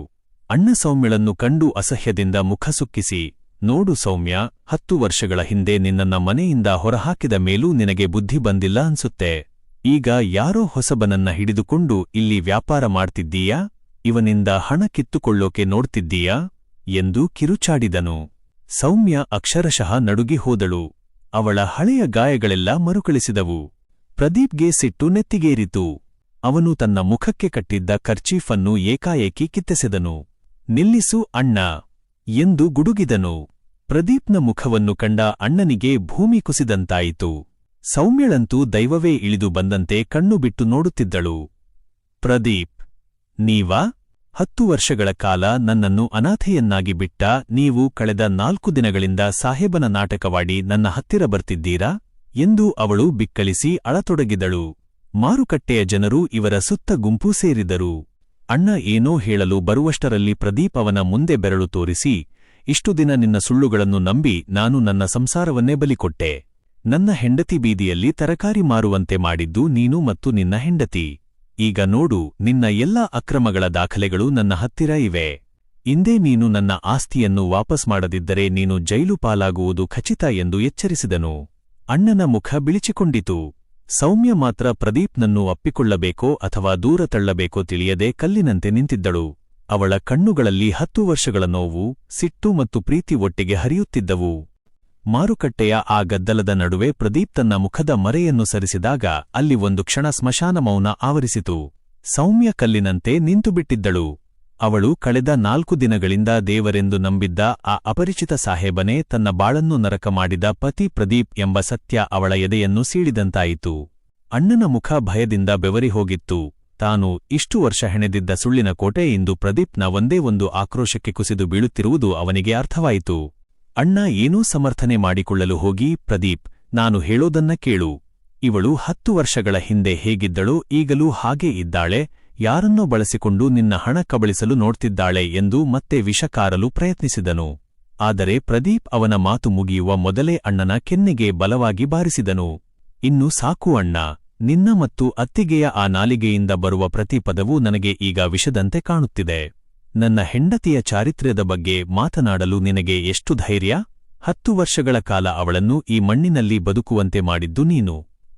Speaker 1: ಅಣ್ಣ ಸೌಮ್ಯಳನ್ನು ಕಂಡು ಅಸಹ್ಯದಿಂದ ಮುಖ ಸುಕ್ಕಿಸಿ, ನೋಡು ಸೌಮ್ಯ, 10 ವರ್ಷಗಳ ಹಿಂದೆ ನಿನ್ನನ್ನ ಮನೆಯಿಂದ ಹೊರಹಾಕಿದ ಮೇಲೂ ನಿನಗೆ ಬುದ್ಧಿ ಬಂದಿಲ್ಲ ಅನ್ಸುತ್ತೆ. ಈಗ ಯಾರೋ ಹೊಸಬನನ್ನ ಹಿಡಿದುಕೊಂಡು ಇಲ್ಲಿ ವ್ಯಾಪಾರ ಮಾಡ್ತಿದ್ದೀಯಾ? ಇವನಿಂದ ಹಣ ಕಿತ್ತುಕೊಳ್ಳೋಕೆ ನೋಡ್ತಿದ್ದೀಯಾ? ಎಂದು ಕಿರುಚಾಡಿದನು. ಸೌಮ್ಯ ಅಕ್ಷರಶಃ ನಡುಗಿ ಹೋದಳು. ಅವಳ ಹಳೆಯ ಗಾಯಗಳೆಲ್ಲ ಮರುಕಳಿಸಿದವು. ಪ್ರದೀಪ್ಗೆ ಸಿಟ್ಟು ನೆತ್ತಿಗೇರಿತು. ಅವನು ತನ್ನ ಮುಖಕ್ಕೆ ಕಟ್ಟಿದ್ದ ಕರ್ಚೀಫನ್ನು ಏಕಾಏಕಿ ಕಿತ್ತೆಸೆದನು. ನಿಲ್ಲಿಸು ಅಣ್ಣ ಎಂದು ಗುಡುಗಿದನು. ಪ್ರದೀಪ್ನ ಮುಖವನ್ನು ಕಂಡ ಅಣ್ಣನಿಗೆ ಭೂಮಿ ಕುಸಿದಂತಾಯಿತು. ಸೌಮ್ಯಳಂತೂ ದೈವವೇ ಇಳಿದು ಬಂದಂತೆ ಕಣ್ಣು ಬಿಟ್ಟು ನೋಡುತ್ತಿದ್ದಳು. ಪ್ರದೀಪ್, ನೀವಾ? 10 ವರ್ಷಗಳ ಕಾಲ ನನ್ನನ್ನು ಅನಾಥೆಯನ್ನಾಗಿ ಬಿಟ್ಟ ನೀವು ಕಳೆದ 4 ದಿನಗಳಿಂದ ಸಾಹೇಬನ ನಾಟಕವಾಡಿ ನನ್ನ ಹತ್ತಿರ ಬರ್ತಿದ್ದೀರಾ? ಎಂದು ಅವಳು ಬಿಕ್ಕಳಿಸಿ ಅಳತೊಡಗಿದಳು. ಮಾರುಕಟ್ಟೆಯ ಜನರು ಇವರ ಸುತ್ತ ಗುಂಪು ಸೇರಿದರು. ಅಣ್ಣ ಏನೋ ಹೇಳಲು ಬರುವಷ್ಟರಲ್ಲಿ ಪ್ರದೀಪ್ ಅವನ ಮುಂದೆ ಬೆರಳು ತೋರಿಸಿ, ಇಷ್ಟು ದಿನ ನಿನ್ನ ಸುಳ್ಳುಗಳನ್ನು ನಂಬಿ ನಾನು ನನ್ನ ಸಂಸಾರವನ್ನೇ ಬಲಿಕೊಟ್ಟೆ. ನನ್ನ ಹೆಂಡತಿ ಬೀದಿಯಲ್ಲಿ ತರಕಾರಿ ಮಾರುವಂತೆ ಮಾಡಿದ್ದು ನೀನು ಮತ್ತು ನಿನ್ನ ಹೆಂಡತಿ. ಈಗ ನೋಡು, ನಿನ್ನ ಎಲ್ಲಾ ಅಕ್ರಮಗಳ ದಾಖಲೆಗಳು ನನ್ನ ಹತ್ತಿರ ಇವೆ. ಇಂದೇ ನೀನು ನನ್ನ ಆಸ್ತಿಯನ್ನು ವಾಪಸ್ ಮಾಡದಿದ್ದರೆ ನೀನು ಜೈಲು ಪಾಲಾಗುವುದು ಖಚಿತ ಎಂದು ಎಚ್ಚರಿಸಿದನು. ಅಣ್ಣನ ಮುಖ ಬಿಳಿಚಿಕೊಂಡಿತು. ಸೌಮ್ಯ ಮಾತ್ರ ಪ್ರದೀಪ್ನನ್ನು ಅಪ್ಪಿಕೊಳ್ಳಬೇಕೋ ಅಥವಾ ದೂರ ತಳ್ಳಬೇಕೋ ತಿಳಿಯದೆ ಕಲ್ಲಿನಂತೆ ನಿಂತಿದ್ದಳು. ಅವಳ ಕಣ್ಣುಗಳಲ್ಲಿ 10 ವರ್ಷಗಳ ನೋವು, ಸಿಟ್ಟು ಮತ್ತು ಪ್ರೀತಿ ಒಟ್ಟಿಗೆ ಹರಿಯುತ್ತಿದ್ದವು. ಮಾರುಕಟ್ಟೆಯ ಆ ಗದ್ದಲದ ನಡುವೆ ಪ್ರದೀಪ್ ತನ್ನ ಮುಖದ ಮರೆಯನ್ನು ಸರಿಸಿದಾಗ ಅಲ್ಲಿ ಒಂದು ಕ್ಷಣ ಸ್ಮಶಾನ ಮೌನ ಆವರಿಸಿತು. ಸೌಮ್ಯ ಕಲ್ಲಿನಂತೆ ನಿಂತುಬಿಟ್ಟಿದ್ದಳು. ಅವಳು ಕಳೆದ 4 ದಿನಗಳಿಂದ ದೇವರೆಂದು ನಂಬಿದ್ದ ಆ ಅಪರಿಚಿತ ಸಾಹೇಬನೇ ತನ್ನ ಬಾಳನ್ನು ನರಕ ಮಾಡಿದ ಪತಿ ಪ್ರದೀಪ್ ಎಂಬ ಸತ್ಯ ಅವಳ ಎದೆಯನ್ನು ಸೀಳಿದಂತಾಯಿತು. ಅಣ್ಣನ ಮುಖ ಭಯದಿಂದ ಬೆವರಿ ಹೋಗಿತ್ತು. ತಾನು ಇಷ್ಟು ವರ್ಷ ಹೆಣೆದಿದ್ದ ಸುಳ್ಳಿನ ಕೋಟೆ ಇಂದು ಪ್ರದೀಪ್ನ ಒಂದೇ ಒಂದು ಆಕ್ರೋಶಕ್ಕೆ ಕುಸಿದು ಬೀಳುತ್ತಿರುವುದು ಅವನಿಗೆ ಅರ್ಥವಾಯಿತು. ಅಣ್ಣ ಏನೂ ಸಮರ್ಥನೆ ಮಾಡಿಕೊಳ್ಳಲು ಹೋಗಿ, ಪ್ರದೀಪ್, ನಾನು ಹೇಳೋದನ್ನ ಕೇಳು. ಇವಳು 10 ವರ್ಷಗಳ ಹಿಂದೆ ಹೇಗಿದ್ದಳೋ ಈಗಲೂ ಹಾಗೇ ಇದ್ದಾಳೆ, ಯಾರನ್ನೋ ಬಳಸಿಕೊಂಡು ನಿನ್ನ ಹಣ ಕಬಳಿಸಲು ನೋಡ್ತಿದ್ದಾಳೆ ಎಂದು ಮತ್ತೆ ವಿಷಕಾರಲು ಪ್ರಯತ್ನಿಸಿದನು. ಆದರೆ ಪ್ರದೀಪ್ ಅವನ ಮಾತು ಮುಗಿಯುವ ಮೊದಲೇ ಅಣ್ಣನ ಕೆನ್ನೆಗೆ ಬಲವಾಗಿ ಬಾರಿಸಿದನು. ಇನ್ನು ಸಾಕು ಅಣ್ಣ, ನಿನ್ನ ಮತ್ತು ಅತ್ತಿಗೆಯ ಆ ನಾಲಿಗೆಯಿಂದ ಬರುವ ಪ್ರತಿ ಪದವೂ ನನಗೆ ಈಗ ವಿಷದಂತೆ ಕಾಣುತ್ತಿದೆ. ನನ್ನ ಹೆಂಡತಿಯ ಚಾರಿತ್ರ್ಯದ ಬಗ್ಗೆ ಮಾತನಾಡಲು ನಿನಗೆ ಎಷ್ಟು ಧೈರ್ಯ? 10 ವರ್ಷಗಳ ಕಾಲ ಅವಳನ್ನು ಈ ಮಣ್ಣಿನಲ್ಲಿ ಬದುಕುವಂತೆ ಮಾಡಿದ್ದು ನೀನು.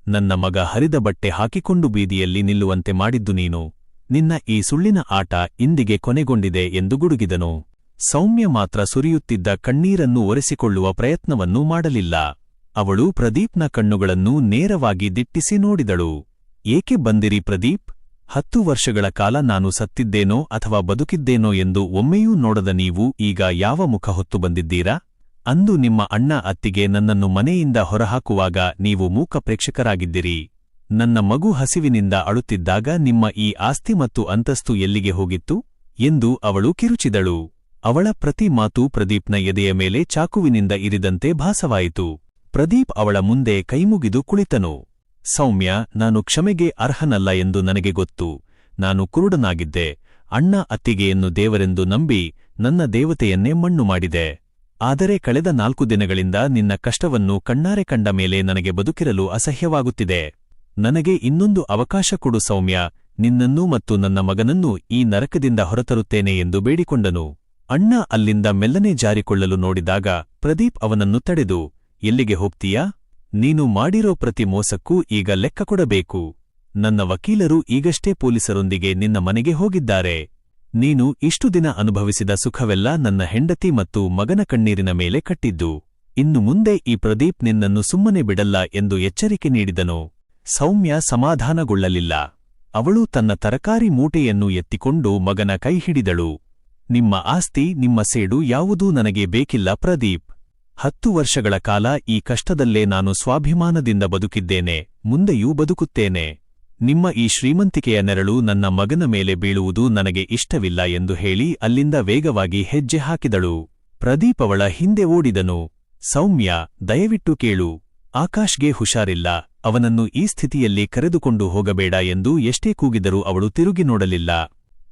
Speaker 1: ನನ್ನ ಮಗ ಹರಿದ ಬಟ್ಟೆ ಹಾಕಿಕೊಂಡು ಬೀದಿಯಲ್ಲಿ ನಿಲ್ಲುವಂತೆ ಮಾಡಿದ್ದು ನೀನು. ನಿನ್ನ ಈ ಸುಳ್ಳಿನ ಆಟ ಇಂದಿಗೆ ಕೊನೆಗೊಂಡಿದೆ ಎಂದು ಗುಡುಗಿದನು. ಸೌಮ್ಯ ಮಾತ್ರ ಸುರಿಯುತ್ತಿದ್ದ ಕಣ್ಣೀರನ್ನು ಒರೆಸಿಕೊಳ್ಳುವ ಪ್ರಯತ್ನವನ್ನೂ ಮಾಡಲಿಲ್ಲ. ಅವಳು ಪ್ರದೀಪ್ನ ಕಣ್ಣುಗಳನ್ನು ನೇರವಾಗಿ ದಿಟ್ಟಿಸಿ ನೋಡಿದಳು. ಏಕೆ ಬಂದಿರಿ ಪ್ರದೀಪ್? 10 ವರ್ಷಗಳ ಕಾಲ ನಾನು ಸತ್ತಿದ್ದೇನೋ ಅಥವಾ ಬದುಕಿದ್ದೇನೋ ಎಂದು ಒಮ್ಮೆಯೂ ನೋಡದ ನೀವು ಈಗ ಯಾವ ಮುಖ ಹೊತ್ತು ಬಂದಿದ್ದೀರಾ? ಅಂದು ನಿಮ್ಮ ಅಣ್ಣ ಅತ್ತಿಗೆ ನನ್ನನ್ನು ಮನೆಯಿಂದ ಹೊರಹಾಕುವಾಗ ನೀವು ಮೂಕ ಪ್ರೇಕ್ಷಕರಾಗಿದ್ದಿರಿ. ನನ್ನ ಮಗು ಹಸಿವಿನಿಂದ ಅಳುತ್ತಿದ್ದಾಗ ನಿಮ್ಮ ಈ ಆಸ್ತಿ ಮತ್ತು ಅಂತಸ್ತು ಎಲ್ಲಿಗೆ ಹೋಗಿತ್ತು ಎಂದು ಅವಳು ಕಿರುಚಿದಳು. ಅವಳ ಪ್ರತಿ ಮಾತು ಪ್ರದೀಪ್ನ ಎದೆಯ ಮೇಲೆ ಚಾಕುವಿನಿಂದ ಇರಿದಂತೆ ಭಾಸವಾಯಿತು. ಪ್ರದೀಪ್ ಅವಳ ಮುಂದೆ ಕೈಮುಗಿದು ಕುಳಿತನು. ಸೌಮ್ಯ, ನಾನು ಕ್ಷಮೆಗೆ ಅರ್ಹನಲ್ಲ ಎಂದು ನನಗೆ ಗೊತ್ತು. ನಾನು ಕುರುಡನಾಗಿದ್ದೆ. ಅಣ್ಣ ಅತ್ತಿಗೆಯನ್ನು ದೇವರೆಂದು ನಂಬಿ ನನ್ನ ದೇವತೆಯನ್ನೇ ಮಣ್ಣು ಮಾಡಿದೆ. ಆದರೆ ಕಳೆದ 4 ದಿನಗಳಿಂದ ನಿನ್ನ ಕಷ್ಟವನ್ನು ಕಣ್ಣಾರೆ ಕಂಡ ಮೇಲೆ ನನಗೆ ಬದುಕಿರಲು ಅಸಹ್ಯವಾಗುತ್ತಿದೆ. ನನಗೆ ಇನ್ನೊಂದು ಅವಕಾಶ ಕೊಡು ಸೌಮ್ಯ, ನಿನ್ನನ್ನೂ ಮತ್ತು ನನ್ನ ಮಗನನ್ನೂ ಈ ನರಕದಿಂದ ಹೊರತರುತ್ತೇನೆ ಎಂದು ಬೇಡಿಕೊಂಡನು. ಅಣ್ಣ ಅಲ್ಲಿಂದ ಮೆಲ್ಲನೆ ಜಾರಿಕೊಳ್ಳಲು ನೋಡಿದಾಗ ಪ್ರದೀಪ್ ಅವನನ್ನು ತಡೆದು, ಎಲ್ಲಿಗೆ ಹೋಗ್ತೀಯಾ? ನೀನು ಮಾಡಿರೋ ಪ್ರತಿ ಮೋಸಕ್ಕೂ ಈಗ ಲೆಕ್ಕ ಕೊಡಬೇಕು. ನನ್ನ ವಕೀಲರು ಈಗಷ್ಟೇ ಪೊಲೀಸರೊಂದಿಗೆ ನಿನ್ನ ಮನೆಗೆ ಹೋಗಿದ್ದಾರೆ. ನೀನು ಇಷ್ಟು ದಿನ ಅನುಭವಿಸಿದ ಸುಖವೆಲ್ಲ ನನ್ನ ಹೆಂಡತಿ ಮತ್ತು ಮಗನ ಕಣ್ಣೀರಿನ ಮೇಲೆ ಕಟ್ಟಿದ್ದು. ಇನ್ನು ಮುಂದೆ ಈ ಪ್ರದೀಪ್ ನಿನ್ನನ್ನು ಸುಮ್ಮನೆ ಬಿಡಲ್ಲ ಎಂದು ಎಚ್ಚರಿಕೆ ನೀಡಿದನು. ಸೌಮ್ಯ ಸಮಾಧಾನಗೊಳ್ಳಲಿಲ್ಲ. ಅವಳು ತನ್ನ ತರಕಾರಿ ಮೂಟೆಯನ್ನು ಎತ್ತಿಕೊಂಡು ಮಗನ ಕೈ ಹಿಡಿದಳು. ನಿಮ್ಮ ಆಸ್ತಿ, ನಿಮ್ಮ ಸೇಡು ಯಾವುದೂ ನನಗೆ ಬೇಕಿಲ್ಲ ಪ್ರದೀಪ್. 10 ವರ್ಷಗಳ ಕಾಲ ಈ ಕಷ್ಟದಲ್ಲೇ ನಾನು ಸ್ವಾಭಿಮಾನದಿಂದ ಬದುಕಿದ್ದೇನೆ, ಮುಂದೆಯೂ ಬದುಕುತ್ತೇನೆ. ನಿಮ್ಮ ಈ ಶ್ರೀಮಂತಿಕೆಯ ನೆರಳು ನನ್ನ ಮಗನ ಮೇಲೆ ಬೀಳುವುದು ನನಗೆ ಇಷ್ಟವಿಲ್ಲ ಎಂದು ಹೇಳಿ ಅಲ್ಲಿಂದ ವೇಗವಾಗಿ ಹೆಜ್ಜೆ ಹಾಕಿದಳು. ಪ್ರದೀಪ್ ಅವಳ ಹಿಂದೆ ಓಡಿದನು. ಸೌಮ್ಯ, ದಯವಿಟ್ಟು ಕೇಳು. ಆಕಾಶ್ಗೆ ಹುಷಾರಿಲ್ಲ. ಅವನನ್ನು ಈ ಸ್ಥಿತಿಯಲ್ಲಿ ಕರೆದುಕೊಂಡು ಹೋಗಬೇಡ ಎಂದು ಎಷ್ಟೇ ಕೂಗಿದರೂ ಅವಳು ತಿರುಗಿ ನೋಡಲಿಲ್ಲ.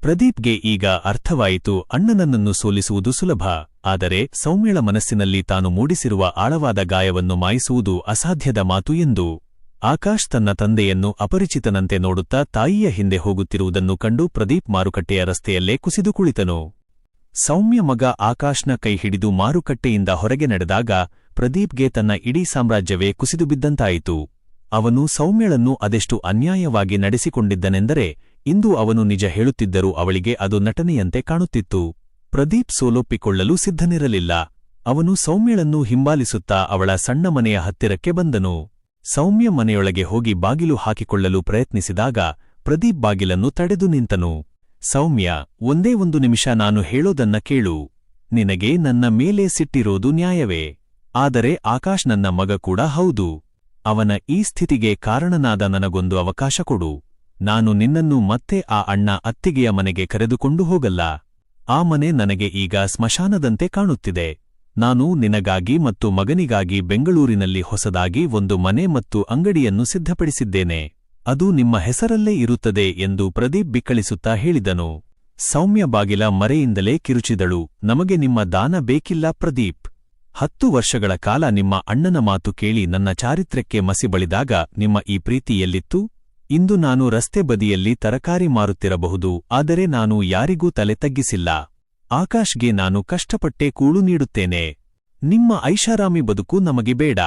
Speaker 1: ಪ್ರದೀಪ್ಗೆ ಈಗ ಅರ್ಥವಾಯಿತು, ಅಣ್ಣನನ್ನು ಸೋಲಿಸುವುದು ಸುಲಭ, ಆದರೆ ಸೌಮ್ಯಳ ಮನಸ್ಸಿನಲ್ಲಿ ತಾನು ಮೂಡಿಸಿರುವ ಆಳವಾದ ಗಾಯವನ್ನು ಮಾಯಿಸುವುದು ಅಸಾಧ್ಯದ ಮಾತು ಎಂದು. ಆಕಾಶ್ ತನ್ನ ತಂದೆಯನ್ನು ಅಪರಿಚಿತನಂತೆ ನೋಡುತ್ತಾ ತಾಯಿಯ ಹಿಂದೆ ಹೋಗುತ್ತಿರುವುದನ್ನು ಕಂಡು ಪ್ರದೀಪ್ ಮಾರುಕಟ್ಟೆಯ ರಸ್ತೆಯಲ್ಲೇ ಕುಸಿದು ಕುಳಿತನು. ಸೌಮ್ಯ ಮಗ ಆಕಾಶ್ನ ಕೈ ಹಿಡಿದು ಮಾರುಕಟ್ಟೆಯಿಂದ ಹೊರಗೆ ನಡೆದಾಗ ಪ್ರದೀಪ್ಗೆ ತನ್ನ ಇಡೀ ಸಾಮ್ರಾಜ್ಯವೇ ಕುಸಿದು ಬಿದ್ದಂತಾಯಿತು. ಅವನು ಸೌಮ್ಯಳನ್ನು ಅದೆಷ್ಟು ಅನ್ಯಾಯವಾಗಿ ನಡೆಸಿಕೊಂಡಿದ್ದನೆಂದರೆ ಇಂದು ಅವನು ನಿಜ ಹೇಳುತ್ತಿದ್ದರೂ ಅವಳಿಗೆ ಅದು ನಟನೆಯಂತೆ ಕಾಣುತ್ತಿತ್ತು. ಪ್ರದೀಪ್ ಸೋಲೊಪ್ಪಿಕೊಳ್ಳಲು ಸಿದ್ಧನಿರಲಿಲ್ಲ. ಅವನು ಸೌಮ್ಯಳನ್ನು ಹಿಂಬಾಲಿಸುತ್ತಾ ಅವಳ ಸಣ್ಣ ಮನೆಯ ಹತ್ತಿರಕ್ಕೆ ಬಂದನು. ಸೌಮ್ಯ ಮನೆಯೊಳಗೆ ಹೋಗಿ ಬಾಗಿಲು ಹಾಕಿಕೊಳ್ಳಲು ಪ್ರಯತ್ನಿಸಿದಾಗ ಪ್ರದೀಪ್ ಬಾಗಿಲನ್ನು ತಡೆದು ನಿಂತನು. ಸೌಮ್ಯ, ಒಂದೇ ಒಂದು ನಿಮಿಷ ನಾನು ಹೇಳೋದನ್ನ ಕೇಳು. ನಿನಗೆ ನನ್ನ ಮೇಲೆ ಸಿಟ್ಟಿರೋದು ನ್ಯಾಯವೇ. ಆದರೆ ಆಕಾಶ್ ನನ್ನ ಮಗ ಕೂಡ ಹೌದು. ಅವನ ಈ ಸ್ಥಿತಿಗೆ ಕಾರಣನಾದ ನನಗೊಂದು ಅವಕಾಶ ಕೊಡು. ನಾನು ನಿನ್ನನ್ನು ಮತ್ತೆ ಆ ಅಣ್ಣ ಅತ್ತಿಗೆಯ ಮನೆಗೆ ಕರೆದುಕೊಂಡು ಹೋಗಲ್ಲ. ಆ ಮನೆ ನನಗೆ ಈಗ ಸ್ಮಶಾನದಂತೆ ಕಾಣುತ್ತಿದೆ. ನಾನು ನಿನಗಾಗಿ ಮತ್ತು ಮಗನಿಗಾಗಿ ಬೆಂಗಳೂರಿನಲ್ಲಿ ಹೊಸದಾಗಿ ಒಂದು ಮನೆ ಮತ್ತು ಅಂಗಡಿಯನ್ನು ಸಿದ್ಧಪಡಿಸಿದ್ದೇನೆ. ಅದು ನಿಮ್ಮ ಹೆಸರಲ್ಲೇ ಇರುತ್ತದೆ ಎಂದು ಪ್ರದೀಪ್ ಬಿಕ್ಕಳಿಸುತ್ತಾ ಹೇಳಿದನು. ಸೌಮ್ಯ ಬಾಗಿಲ ಮರೆಯಿಂದಲೇ ಕಿರುಚಿದಳು. ನಮಗೆ ನಿಮ್ಮ ದಾನ ಬೇಕಿಲ್ಲ ಪ್ರದೀಪ್. 10 ವರ್ಷಗಳ ಕಾಲ ನಿಮ್ಮ ಅಣ್ಣನ ಮಾತು ಕೇಳಿ ನನ್ನ ಚಾರಿತ್ರ್ಯಕ್ಕೆ ಮಸಿ ಬಳಿದಾಗ ನಿಮ್ಮ ಈ ಪ್ರೀತಿ ಎಲ್ಲಿತ್ತು? ಇಂದು ನಾನು ರಸ್ತೆ ಬದಿಯಲ್ಲಿ ತರಕಾರಿ ಮಾರುತ್ತಿರಬಹುದು, ಆದರೆ ನಾನು ಯಾರಿಗೂ ತಲೆ ತಗ್ಗಿಸಿಲ್ಲ. ಆಕಾಶ್ಗೆ ನಾನು ಕಷ್ಟಪಟ್ಟೆ ಕೂಳು ನೀಡುತ್ತೇನೆ. ನಿಮ್ಮ ಐಷಾರಾಮಿ ಬದುಕು ನಮಗೆ ಬೇಡ.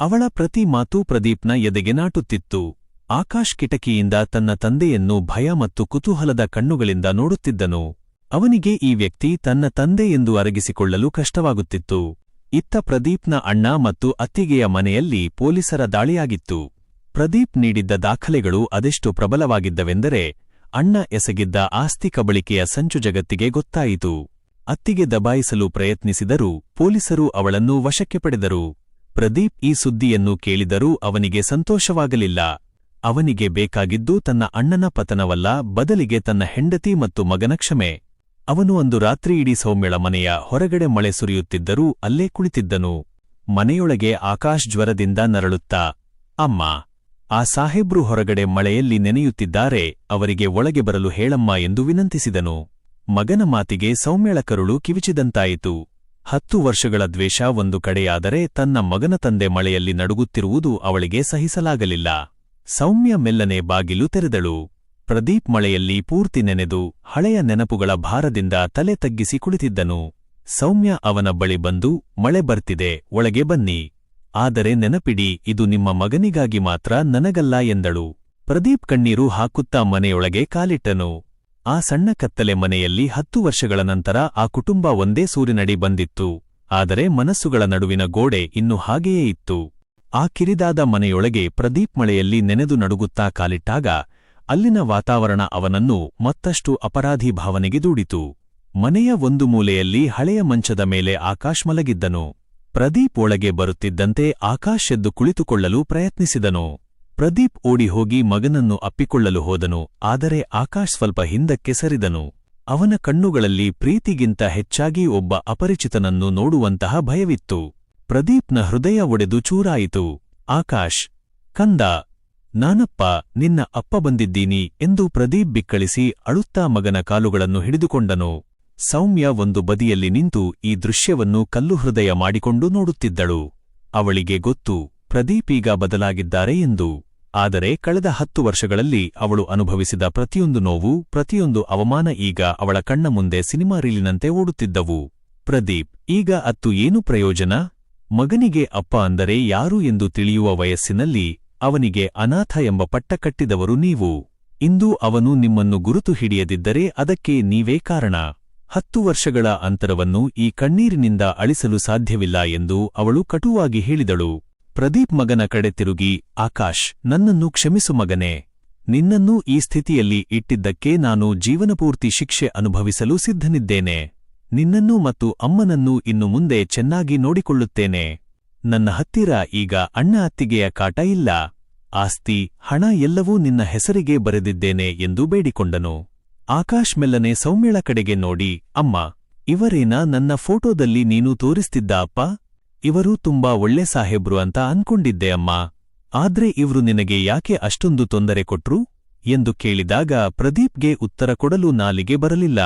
Speaker 1: ಅವಳ ಪ್ರತಿ ಮಾತು ಪ್ರದೀಪ್ನ ಎದೆಗೆ ನಾಟುತ್ತಿತ್ತು. ಆಕಾಶ್ ಕಿಟಕಿಯಿಂದ ತನ್ನ ತಂದೆಯನ್ನು ಭಯ ಮತ್ತು ಕುತೂಹಲದ ಕಣ್ಣುಗಳಿಂದ ನೋಡುತ್ತಿದ್ದನು. ಅವನಿಗೆ ಈ ವ್ಯಕ್ತಿ ತನ್ನ ತಂದೆ ಎಂದು ಅರಗಿಸಿಕೊಳ್ಳಲು ಕಷ್ಟವಾಗುತ್ತಿತ್ತು. ಇತ್ತ ಪ್ರದೀಪ್ನ ಅಣ್ಣ ಮತ್ತು ಅತ್ತಿಗೆಯ ಮನೆಯಲ್ಲಿ ಪೊಲೀಸರ ದಾಳಿಯಾಗಿತ್ತು. ಪ್ರದೀಪ್ ನೀಡಿದ್ದ ದಾಖಲೆಗಳು ಅದೆಷ್ಟು ಪ್ರಬಲವಾಗಿದ್ದವೆಂದರೆ ಅಣ್ಣ ಎಸಗಿದ್ದ ಆಸ್ತಿ ಕಬಳಿಕೆಯ ಸಂಚು ಜಗತ್ತಿಗೆ ಗೊತ್ತಾಯಿತು. ಅತ್ತಿಗೆ ದಬಾಯಿಸಲು ಪ್ರಯತ್ನಿಸಿದರೂ ಪೊಲೀಸರು ಅವಳನ್ನು ವಶಕ್ಕೆ ಪಡೆದರು. ಪ್ರದೀಪ್ ಈ ಸುದ್ದಿಯನ್ನು ಕೇಳಿದರೂ ಅವನಿಗೆ ಸಂತೋಷವಾಗಲಿಲ್ಲ. ಅವನಿಗೆ ಬೇಕಾಗಿದ್ದು ತನ್ನ ಅಣ್ಣನ ಪತನವಲ್ಲ, ಬದಲಿಗೆ ತನ್ನ ಹೆಂಡತಿ ಮತ್ತು ಮಗನ ಕ್ಷಮೆ. ಅವನು ಒಂದು ರಾತ್ರಿಯಿಡೀ ಸೌಮ್ಯಳ ಮನೆಯ ಹೊರಗಡೆ ಮಳೆ ಸುರಿಯುತ್ತಿದ್ದರೂ ಅಲ್ಲೇ ಕುಳಿತಿದ್ದನು. ಮನೆಯೊಳಗೆ ಆಕಾಶ್ ಜ್ವರದಿಂದ ನರಳುತ್ತಾ, ಅಮ್ಮ ಆ ಸಾಹೇಬ್ರು ಹೊರಗಡೆ ಮಳೆಯಲ್ಲಿ ನೆನೆಯುತ್ತಿದ್ದಾರೆ, ಅವರಿಗೆ ಒಳಗೆ ಬರಲು ಹೇಳಮ್ಮ ಎಂದು ವಿನಂತಿಸಿದನು. ಮಗನ ಮಾತಿಗೆ ಸೌಮ್ಯಳ ಕರುಳು ಕಿವಿಚಿದಂತಾಯಿತು. 10 ವರ್ಷಗಳ ದ್ವೇಷ ಒಂದು ಕಡೆಯಾದರೆ ತನ್ನ ಮಗನ ತಂದೆ ಮಳೆಯಲ್ಲಿ ನಡುಗುತ್ತಿರುವುದು ಅವಳಿಗೆ ಸಹಿಸಲಾಗಲಿಲ್ಲ. ಸೌಮ್ಯ ಮೆಲ್ಲನೆ ಬಾಗಿಲು ತೆರೆದಳು. ಪ್ರದೀಪ್ ಮಳೆಯಲ್ಲಿ ಪೂರ್ತಿ ನೆನೆದು ಹಳೆಯ ನೆನಪುಗಳ ಭಾರದಿಂದ ತಲೆ ತಗ್ಗಿಸಿ ಕುಳಿತಿದ್ದನು. ಸೌಮ್ಯ ಅವನ ಬಳಿ ಬಂದು, ಮಳೆ ಬರ್ತಿದೆ, ಒಳಗೆ ಬನ್ನಿ. ಆದರೆ ನೆನಪಿಡಿ, ಇದು ನಿಮ್ಮ ಮಗನಿಗಾಗಿ ಮಾತ್ರ, ನನಗಲ್ಲ ಎಂದಳು. ಪ್ರದೀಪ್ ಕಣ್ಣೀರು ಹಾಕುತ್ತಾ ಮನೆಯೊಳಗೆ ಕಾಲಿಟ್ಟನು. ಆ ಸಣ್ಣ ಕತ್ತಲೆ ಮನೆಯಲ್ಲಿ 10 ವರ್ಷಗಳ ನಂತರ ಆ ಕುಟುಂಬ ಒಂದೇ ಸೂರಿನಡಿ ಬಂದಿತ್ತು. ಆದರೆ ಮನಸ್ಸುಗಳ ನಡುವಿನ ಗೋಡೆ ಇನ್ನೂ ಹಾಗೆಯೇ ಇತ್ತು. ಆ ಕಿರಿದಾದ ಮನೆಯೊಳಗೆ ಪ್ರದೀಪ್ ಮಳೆಯಲ್ಲಿ ನೆನೆದು ನಡುಗುತ್ತಾ ಕಾಲಿಟ್ಟಾಗ ಅಲ್ಲಿನ ವಾತಾವರಣ ಅವನನ್ನು ಮತ್ತಷ್ಟು ಅಪರಾಧಿ ಭಾವನೆಗೆ ದೂಡಿತು. ಮನೆಯ ಒಂದು ಮೂಲೆಯಲ್ಲಿ ಹಳೆಯ ಮಂಚದ ಮೇಲೆ ಆಕಾಶ್ ಮಲಗಿದ್ದನು. ಪ್ರದೀಪ್ ಒಳಗೆ ಬರುತ್ತಿದ್ದಂತೆ ಆಕಾಶ್ ಎದ್ದು ಕುಳಿತುಕೊಳ್ಳಲು ಪ್ರಯತ್ನಿಸಿದನು. ಪ್ರದೀಪ್ ಓಡಿ ಹೋಗಿ ಮಗನನ್ನು ಅಪ್ಪಿಕೊಳ್ಳಲು ಹೋದನು. ಆದರೆ ಆಕಾಶ್ ಸ್ವಲ್ಪ ಹಿಂದಕ್ಕೆ ಸರಿದನು. ಅವನ ಕಣ್ಣುಗಳಲ್ಲಿ ಪ್ರೀತಿಗಿಂತ ಹೆಚ್ಚಾಗಿ ಒಬ್ಬ ಅಪರಿಚಿತನನ್ನು ನೋಡುವಂತಹ ಭಯವಿತ್ತು. ಪ್ರದೀಪ್ನ ಹೃದಯ ಒಡೆದು ಚೂರಾಯಿತು. ಆಕಾಶ್, ಕಂದ, ನಾನಪ್ಪ, ನಿನ್ನ ಅಪ್ಪ ಬಂದಿದ್ದೀನಿ ಎಂದು ಪ್ರದೀಪ್ ಬಿಕ್ಕಳಿಸಿ ಅಳುತ್ತಾ ಮಗನ ಕಾಲುಗಳನ್ನು ಹಿಡಿದುಕೊಂಡನು. ಸೌಮ್ಯ ಒಂದು ಬದಿಯಲ್ಲಿ ನಿಂತು ಈ ದೃಶ್ಯವನ್ನು ಕಲ್ಲು ಹೃದಯ ಮಾಡಿಕೊಂಡು ನೋಡುತ್ತಿದ್ದಳು. ಅವಳಿಗೆ ಗೊತ್ತು, ಪ್ರದೀಪ್ ಈಗ ಬದಲಾಗಿದ್ದಾರೆ ಎಂದು. ಆದರೆ ಕಳೆದ 10 ವರ್ಷಗಳಲ್ಲಿ ಅವಳು ಅನುಭವಿಸಿದ ಪ್ರತಿಯೊಂದು ನೋವು, ಪ್ರತಿಯೊಂದು ಅವಮಾನ ಈಗ ಅವಳ ಕಣ್ಣ ಮುಂದೆ ಸಿನಿಮಾ ರೀಲಿನಂತೆ ಓಡುತ್ತಿದ್ದವು. ಪ್ರದೀಪ್, ಈಗ ಅತ್ತು ಏನು ಪ್ರಯೋಜನ? ಮಗನಿಗೆ ಅಪ್ಪ ಅಂದರೆ ಯಾರು ಎಂದು ತಿಳಿಯುವ ವಯಸ್ಸಿನಲ್ಲಿ ಅವನಿಗೆ ಅನಾಥ ಎಂಬ ಪಟ್ಟ ಕಟ್ಟಿದವರು ನೀವು. ಇಂದು ಅವನು ನಿಮ್ಮನ್ನು ಗುರುತು ಹಿಡಿಯದಿದ್ದರೆ ಅದಕ್ಕೆ ನೀವೇ ಕಾರಣ. 10 ವರ್ಷಗಳ ಅಂತರವನ್ನು ಈ ಕಣ್ಣೀರಿನಿಂದ ಅಳಿಸಲು ಸಾಧ್ಯವಿಲ್ಲ ಎಂದು ಅವಳು ಕಟುವಾಗಿ ಹೇಳಿದಳು. ಪ್ರದೀಪ್ ಮಗನ ಕಡೆ ತಿರುಗಿ, ಆಕಾಶ್, ನನ್ನನ್ನು ಕ್ಷಮಿಸು ಮಗನೇ. ನಿನ್ನನ್ನೂ ಈ ಸ್ಥಿತಿಯಲ್ಲಿ ಇಟ್ಟಿದ್ದಕ್ಕೆ ನಾನು ಜೀವನಪೂರ್ತಿ ಶಿಕ್ಷೆ ಅನುಭವಿಸಲು ಸಿದ್ಧನಿದ್ದೇನೆ. ನಿನ್ನನ್ನೂ ಮತ್ತು ಅಮ್ಮನನ್ನೂ ಇನ್ನು ಮುಂದೆ ಚೆನ್ನಾಗಿ ನೋಡಿಕೊಳ್ಳುತ್ತೇನೆ. ನನ್ನ ಹತ್ತಿರ ಈಗ ಅಣ್ಣ ಅತ್ತಿಗೆಯ ಕಾಟ ಇಲ್ಲ. ಆಸ್ತಿ, ಹಣ ಎಲ್ಲವೂ ನಿನ್ನ ಹೆಸರಿಗೆ ಬರೆದಿದ್ದೇನೆ ಎಂದು ಬೇಡಿಕೊಂಡನು. ಆಕಾಶ್ ಮೆಲ್ಲನೆ ಸೌಮ್ಯಳ ಕಡೆಗೆ ನೋಡಿ, ಅಮ್ಮ, ಇವರೇನಾ ನನ್ನ ಫೋಟೋದಲ್ಲಿ ನೀನು ತೋರಿಸ್ತಿದ್ದ ಅಪ್ಪ? ಇವರು ತುಂಬಾ ಒಳ್ಳೆ ಸಾಹೇಬ್ರು ಅಂತ ಅನ್ಕೊಂಡಿದ್ದೆ ಅಮ್ಮ. ಆದ್ರೆ ಇವ್ರು ನಿನಗೆ ಯಾಕೆ ಅಷ್ಟೊಂದು ತೊಂದರೆ ಕೊಟ್ರು ಎಂದು ಕೇಳಿದಾಗ ಪ್ರದೀಪ್ಗೆ ಉತ್ತರ ಕೊಡಲು ನಾಲಿಗೆ ಬರಲಿಲ್ಲ.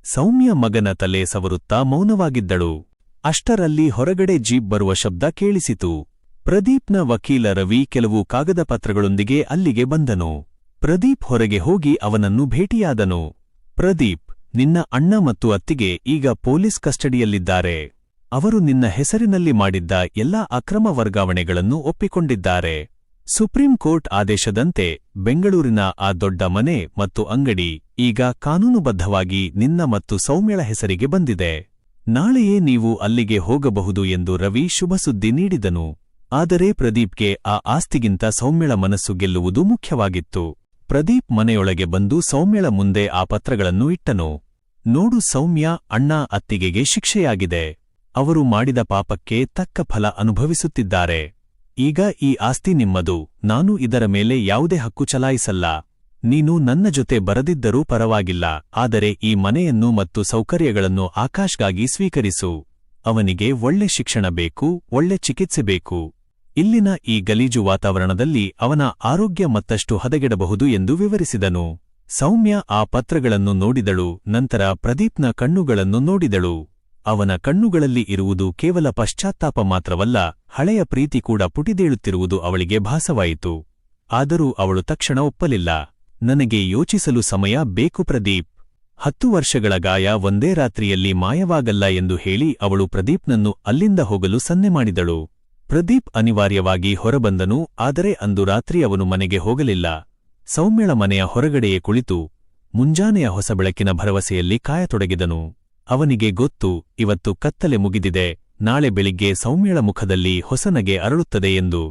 Speaker 1: ಸೌಮ್ಯ ಮಗನ ತಲೆ ಸವರುತ್ತಾ ಮೌನವಾಗಿದ್ದಳು. ಅಷ್ಟರಲ್ಲಿ ಹೊರಗಡೆ ಜೀಪ್ ಬರುವ ಶಬ್ದ ಕೇಳಿಸಿತು. ಪ್ರದೀಪ್ನ ವಕೀಲ ರವಿ ಕೆಲವು ಕಾಗದ ಪತ್ರಗಳೊಂದಿಗೆ ಅಲ್ಲಿಗೆ ಬಂದನು. ಪ್ರದೀಪ್ ಹೊರಗೆ ಹೋಗಿ ಅವನನ್ನು ಭೇಟಿಯಾದನು. ಪ್ರದೀಪ್, ನಿನ್ನ ಅಣ್ಣ ಮತ್ತು ಅತ್ತಿಗೆ ಈಗ ಪೊಲೀಸ್ ಕಸ್ಟಡಿಯಲ್ಲಿದ್ದಾರೆ. ಅವರು ನಿನ್ನ ಹೆಸರಿನಲ್ಲಿ ಮಾಡಿದ್ದ ಎಲ್ಲಾ ಅಕ್ರಮ ವರ್ಗಾವಣೆಗಳನ್ನು ಒಪ್ಪಿಕೊಂಡಿದ್ದಾರೆ. ಸುಪ್ರೀಂ ಕೋರ್ಟ್ ಆದೇಶದಂತೆ ಬೆಂಗಳೂರಿನ ಆ ದೊಡ್ಡ ಮನೆ ಮತ್ತು ಅಂಗಡಿ ಈಗ ಕಾನೂನುಬದ್ಧವಾಗಿ ನಿನ್ನ ಮತ್ತು ಸೌಮ್ಯಳ ಹೆಸರಿಗೆ ಬಂದಿದೆ. ನಾಳೆಯೇ ನೀವು ಅಲ್ಲಿಗೆ ಹೋಗಬಹುದು ಎಂದು ರವಿ ಶುಭಸುದ್ದಿ ನೀಡಿದನು. ಆದರೆ ಪ್ರದೀಪ್ಗೆ ಆ ಆಸ್ತಿಗಿಂತ ಸೌಮ್ಯಳ ಮನಸ್ಸು ಗೆಲ್ಲುವುದು ಮುಖ್ಯವಾಗಿತ್ತು. ಪ್ರದೀಪ್ ಮನೆಯೊಳಗೆ ಬಂದು ಸೌಮ್ಯಳ ಮುಂದೆ ಆ ಪತ್ರಗಳನ್ನು ಇಟ್ಟನು. ನೋಡು ಸೌಮ್ಯ, ಅಣ್ಣ ಅತ್ತಿಗೆಗೆ ಶಿಕ್ಷೆಯಾಗಿದೆ. ಅವರು ಮಾಡಿದ ಪಾಪಕ್ಕೆ ತಕ್ಕ ಫಲ ಅನುಭವಿಸುತ್ತಿದ್ದಾರೆ. ಈಗ ಈ ಆಸ್ತಿ ನಿಮ್ಮದು. ನಾನು ಇದರ ಮೇಲೆ ಯಾವುದೇ ಹಕ್ಕು ಚಲಾಯಿಸಲ್ಲ. ನೀನು ನನ್ನ ಜೊತೆ ಬರದಿದ್ದರೂ ಪರವಾಗಿಲ್ಲ, ಆದರೆ ಈ ಮನೆಯನ್ನು ಮತ್ತು ಸೌಕರ್ಯಗಳನ್ನು ಆಕಾಶ್ಗಾಗಿ ಸ್ವೀಕರಿಸು. ಅವನಿಗೆ ಒಳ್ಳೆ ಶಿಕ್ಷಣ ಬೇಕು, ಒಳ್ಳೆ ಚಿಕಿತ್ಸೆ ಬೇಕು. ಇಲ್ಲಿನ ಈ ಗಲೀಜು ವಾತಾವರಣದಲ್ಲಿ ಅವನ ಆರೋಗ್ಯ ಮತ್ತಷ್ಟು ಹದಗೆಡಬಹುದು ಎಂದು ವಿವರಿಸಿದನು. ಸೌಮ್ಯ ಆ ಪತ್ರಗಳನ್ನು ನೋಡಿದಳು. ನಂತರ ಪ್ರದೀಪ್ನ ಕಣ್ಣುಗಳನ್ನು ನೋಡಿದಳು. ಅವನ ಕಣ್ಣುಗಳಲ್ಲಿ ಇರುವುದು ಕೇವಲ ಪಶ್ಚಾತ್ತಾಪ ಮಾತ್ರವಲ್ಲ, ಹಳೆಯ ಪ್ರೀತಿ ಕೂಡ ಪುಟಿದೇಳುತ್ತಿರುವುದು ಅವಳಿಗೆ ಭಾಸವಾಯಿತು. ಆದರೂ ಅವಳು ತಕ್ಷಣ ಒಪ್ಪಲಿಲ್ಲ. ನನಗೆ ಯೋಚಿಸಲು ಸಮಯ ಬೇಕು ಪ್ರದೀಪ್. 10 ವರ್ಷಗಳ ಗಾಯ ಒಂದೇ ರಾತ್ರಿಯಲ್ಲಿ ಮಾಯವಾಗಲ್ಲ ಎಂದು ಹೇಳಿ ಅವಳು ಪ್ರದೀಪ್ನನ್ನು ಅಲ್ಲಿಂದ ಹೋಗಲು ಸನ್ನೆ ಮಾಡಿದಳು. ಪ್ರದೀಪ್ ಅನಿವಾರ್ಯವಾಗಿ ಹೊರಬಂದನು. ಆದರೆ ಅಂದು ರಾತ್ರಿ ಅವನು ಮನೆಗೆ ಹೋಗಲಿಲ್ಲ. ಸೌಮ್ಯಳ ಮನೆಯ ಹೊರಗಡೆಯೇ ಕುಳಿತು ಮುಂಜಾನೆಯ ಹೊಸ ಬೆಳಕಿನ ಭರವಸೆಯಲ್ಲಿ ಕಾಯತೊಡಗಿದನು. ಅವನಿಗೆ ಗೊತ್ತು, ಇವತ್ತು ಕತ್ತಲೆ ಮುಗಿದಿದೆ, ನಾಳೆ ಬೆಳಿಗ್ಗೆ ಸೌಮ್ಯಳ ಮುಖದಲ್ಲಿ ಹೊಸನಗೆ ಅರಳುತ್ತದೆ ಎಂದು.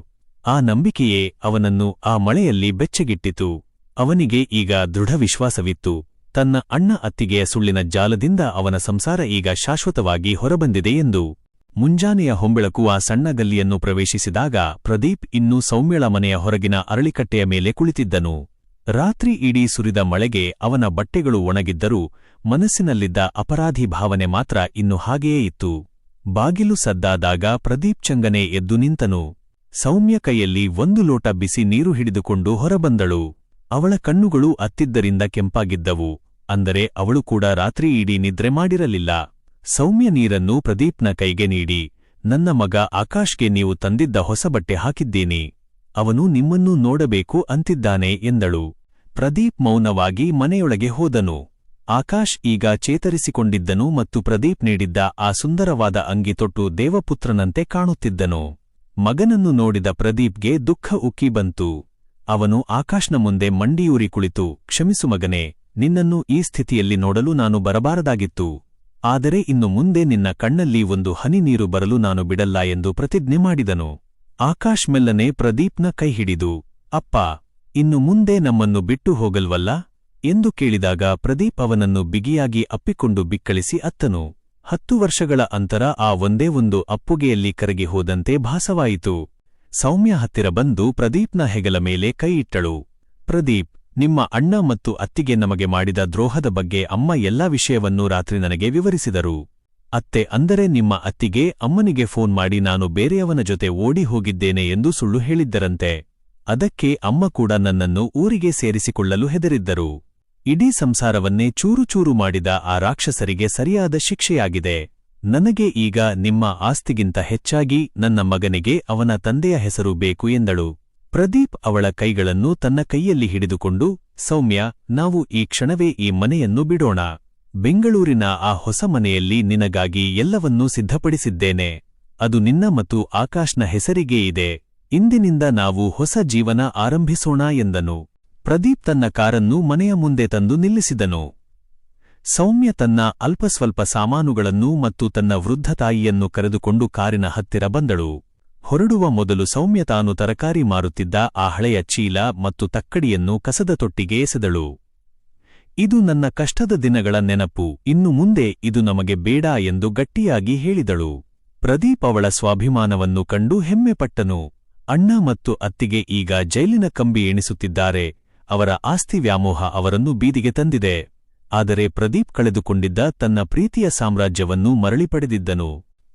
Speaker 1: ಆ ನಂಬಿಕೆಯೇ ಅವನನ್ನು ಆ ಮಳೆಯಲ್ಲಿ ಬೆಚ್ಚಗಿಟ್ಟಿತು. ಅವನಿಗೆ ಈಗ ದೃಢ ವಿಶ್ವಾಸವಿತ್ತು, ತನ್ನ ಅಣ್ಣ ಅತ್ತಿಗೆಯ ಸುಳ್ಳಿನ ಜಾಲದಿಂದ ಅವನ ಸಂಸಾರ ಈಗ ಶಾಶ್ವತವಾಗಿ ಹೊರಬಂದಿದೆ ಎಂದು. ಮುಂಜಾನೆಯ ಹೊಂಬೆಳಕು ಆ ಸಣ್ಣ ಗಲ್ಲಿಯನ್ನು ಪ್ರವೇಶಿಸಿದಾಗ ಪ್ರದೀಪ್ ಇನ್ನೂ ಸೌಮ್ಯಳ ಮನೆಯ ಹೊರಗಿನ ಅರಳಿಕಟ್ಟೆಯ ಮೇಲೆ ಕುಳಿತಿದ್ದನು. ರಾತ್ರಿ ಇಡೀ ಸುರಿದ ಮಳೆಗೆ ಅವನ ಬಟ್ಟೆಗಳು ಒಣಗಿದ್ದರೂ ಮನಸ್ಸಿನಲ್ಲಿದ್ದ ಅಪರಾಧಿ ಭಾವನೆ ಮಾತ್ರ ಇನ್ನು ಹಾಗೆಯೇ ಇತ್ತು. ಬಾಗಿಲು ಸದ್ದಾದಾಗ ಪ್ರದೀಪ್ ಚಂಗನೆ ಎದ್ದು ನಿಂತನು. ಸೌಮ್ಯ ಕೈಯಲ್ಲಿ 1 ಲೋಟ ಬಿಸಿ ನೀರು ಹಿಡಿದುಕೊಂಡು ಹೊರಬಂದಳು. ಅವಳ ಕಣ್ಣುಗಳು ಅತ್ತಿದ್ದರಿಂದ ಕೆಂಪಾಗಿದ್ದವು, ಅಂದರೆ ಅವಳು ಕೂಡ ರಾತ್ರಿ ಇಡೀ ನಿದ್ರೆ ಮಾಡಿರಲಿಲ್ಲ. ಸೌಮ್ಯ ನೀರನ್ನು ಪ್ರದೀಪ್ನ ಕೈಗೆ ನೀಡಿ, ನನ್ನ ಮಗ ಆಕಾಶ್ಗೆ ನೀವು ತಂದಿದ್ದ ಹೊಸ ಬಟ್ಟೆ ಹಾಕಿದ್ದೀನಿ. ಅವನು ನಿಮ್ಮನ್ನೂ ನೋಡಬೇಕು ಅಂತಿದ್ದಾನೆ ಎಂದಳು. ಪ್ರದೀಪ್ ಮೌನವಾಗಿ ಮನೆಯೊಳಗೆ ಹೋದನು. ಆಕಾಶ್ ಈಗ ಚೇತರಿಸಿಕೊಂಡಿದ್ದನು ಮತ್ತು ಪ್ರದೀಪ್ ನೀಡಿದ್ದ ಆ ಸುಂದರವಾದ ಅಂಗಿ ತೊಟ್ಟು ದೇವಪುತ್ರನಂತೆ ಕಾಣುತ್ತಿದ್ದನು. ಮಗನನ್ನು ನೋಡಿದ ಪ್ರದೀಪ್ಗೆ ದುಃಖ ಉಕ್ಕಿ ಬಂತು. ಅವನು ಆಕಾಶ್ನ ಮುಂದೆ ಮಂಡಿಯೂರಿ ಕುಳಿತು, ಕ್ಷಮಿಸು ಮಗನೇ, ನಿನ್ನನ್ನು ಈ ಸ್ಥಿತಿಯಲ್ಲಿ ನೋಡಲು ನಾನು ಬರಬಾರದಾಗಿತ್ತು. ಆದರೆ ಇನ್ನು ಮುಂದೆ ನಿನ್ನ ಕಣ್ಣಲ್ಲಿ ಒಂದು ಹನಿ ನೀರು ಬರಲು ನಾನು ಬಿಡಲ್ಲ ಎಂದು ಪ್ರತಿಜ್ಞೆ ಮಾಡಿದನು. ಆಕಾಶ್ ಮೆಲ್ಲನೆ ಪ್ರದೀಪ್ನ ಕೈ ಹಿಡಿದು, ಅಪ್ಪ, ಇನ್ನು ಮುಂದೆ ನಮ್ಮನ್ನು ಬಿಟ್ಟು ಹೋಗಲ್ವಲ್ಲ ಎಂದು ಕೇಳಿದಾಗ ಪ್ರದೀಪ್ ಅವನನ್ನು ಬಿಗಿಯಾಗಿ ಅಪ್ಪಿಕೊಂಡು ಬಿಕ್ಕಳಿಸಿ ಅತ್ತನು. 10 ವರ್ಷಗಳ ಅಂತರ ಆ ಒಂದೇ ಒಂದು ಅಪ್ಪುಗೆಯಲ್ಲಿ ಕರಗಿ ಹೋದಂತೆ ಭಾಸವಾಯಿತು. ಸೌಮ್ಯ ಹತ್ತಿರ ಬಂದು ಪ್ರದೀಪ್ನ ಹೆಗಲ ಮೇಲೆ ಕೈಯಿಟ್ಟಳು. ಪ್ರದೀಪ್, ನಿಮ್ಮ ಅಣ್ಣ ಮತ್ತು ಅತ್ತಿಗೆ ನಮಗೆ ಮಾಡಿದ ದ್ರೋಹದ ಬಗ್ಗೆ ಅಮ್ಮ ಎಲ್ಲಾ ವಿಷಯವನ್ನೂ ರಾತ್ರಿ ನನಗೆ ವಿವರಿಸಿದರು. ಅತ್ತೆ ಅಂದರೆ ನಿಮ್ಮ ಅತ್ತಿಗೆ ಅಮ್ಮನಿಗೆ ಫೋನ್ ಮಾಡಿ ನಾನು ಬೇರೆಯವನ ಜೊತೆ ಓಡಿ ಹೋಗಿದ್ದೇನೆ ಎಂದು ಸುಳ್ಳು ಹೇಳಿದ್ದರಂತೆ. ಅದಕ್ಕೆ ಅಮ್ಮ ಕೂಡ ನನ್ನನ್ನು ಊರಿಗೆ ಸೇರಿಸಿಕೊಳ್ಳಲು ಹೆದರಿದ್ದರು. ಇಡೀ ಸಂಸಾರವನ್ನೇ ಚೂರುಚೂರು ಮಾಡಿದ ಆ ರಾಕ್ಷಸರಿಗೆ ಸರಿಯಾದ ಶಿಕ್ಷೆಯಾಗಿದೆ. ನನಗೆ ಈಗ ನಿಮ್ಮ ಆಸ್ತಿಗಿಂತ ಹೆಚ್ಚಾಗಿ ನನ್ನ ಮಗನಿಗೆ ಅವನ ತಂದೆಯ ಹೆಸರು ಬೇಕು ಎಂದಳು. ಪ್ರದೀಪ್ ಅವಳ ಕೈಗಳನ್ನು ತನ್ನ ಕೈಯಲ್ಲಿ ಹಿಡಿದುಕೊಂಡು, ಸೌಮ್ಯ, ನಾವು ಈ ಕ್ಷಣವೇ ಈ ಮನೆಯನ್ನು ಬಿಡೋಣ. ಬೆಂಗಳೂರಿನ ಆ ಹೊಸ ಮನೆಯಲ್ಲಿ ನಿನಗಾಗಿ ಎಲ್ಲವನ್ನೂ ಸಿದ್ಧಪಡಿಸಿದ್ದೇನೆ. ಅದು ನಿನ್ನ ಮತ್ತು ಆಕಾಶ್ನ ಹೆಸರಿಗೆ ಇದೆ. ಇಂದಿನಿಂದ ನಾವು ಹೊಸ ಜೀವನ ಆರಂಭಿಸೋಣ ಎಂದನು. ಪ್ರದೀಪ್ ತನ್ನ ಕಾರನ್ನು ಮನೆಯ ಮುಂದೆ ತಂದು ನಿಲ್ಲಿಸಿದನು. ಸೌಮ್ಯ ತನ್ನ ಅಲ್ಪಸ್ವಲ್ಪ ಸಾಮಾನುಗಳನ್ನು ಮತ್ತು ತನ್ನ ವೃದ್ಧ ತಾಯಿಯನ್ನು ಕರೆದುಕೊಂಡು ಕಾರಿನ ಹತ್ತಿರ ಬಂದಳು. ಹೊರಡುವ ಮೊದಲು ಸೌಮ್ಯ ತಾನು ತರಕಾರಿ ಮಾರುತ್ತಿದ್ದ ಆ ಹಳೆಯ ಚೀಲ ಮತ್ತು ತಕ್ಕಡಿಯನ್ನು ಕಸದ ತೊಟ್ಟಿಗೆ ಎಸೆದಳು. ಇದು ನನ್ನ ಕಷ್ಟದ ದಿನಗಳ ನೆನಪು, ಇನ್ನು ಮುಂದೆ ಇದು ನಮಗೆ ಬೇಡ ಎಂದು ಗಟ್ಟಿಯಾಗಿ ಹೇಳಿದಳು. ಪ್ರದೀಪ್ ಅವಳ ಸ್ವಾಭಿಮಾನವನ್ನು ಕಂಡು ಹೆಮ್ಮೆಪಟ್ಟನು. ಅಣ್ಣ ಮತ್ತು ಅತ್ತಿಗೆ ಈಗ ಜೈಲಿನ ಕಂಬಿ ಎಣಿಸುತ್ತಿದ್ದಾರೆ. ಅವರ ಆಸ್ತಿ ವ್ಯಾಮೋಹ ಅವರನ್ನು ಬೀದಿಗೆ ತಂದಿದೆ. ಆದರೆ ಪ್ರದೀಪ್ ಕಳೆದುಕೊಂಡಿದ್ದ ತನ್ನ ಪ್ರೀತಿಯ ಸಾಮ್ರಾಜ್ಯವನ್ನು ಮರಳಿ ಪಡೆದಿದ್ದನು.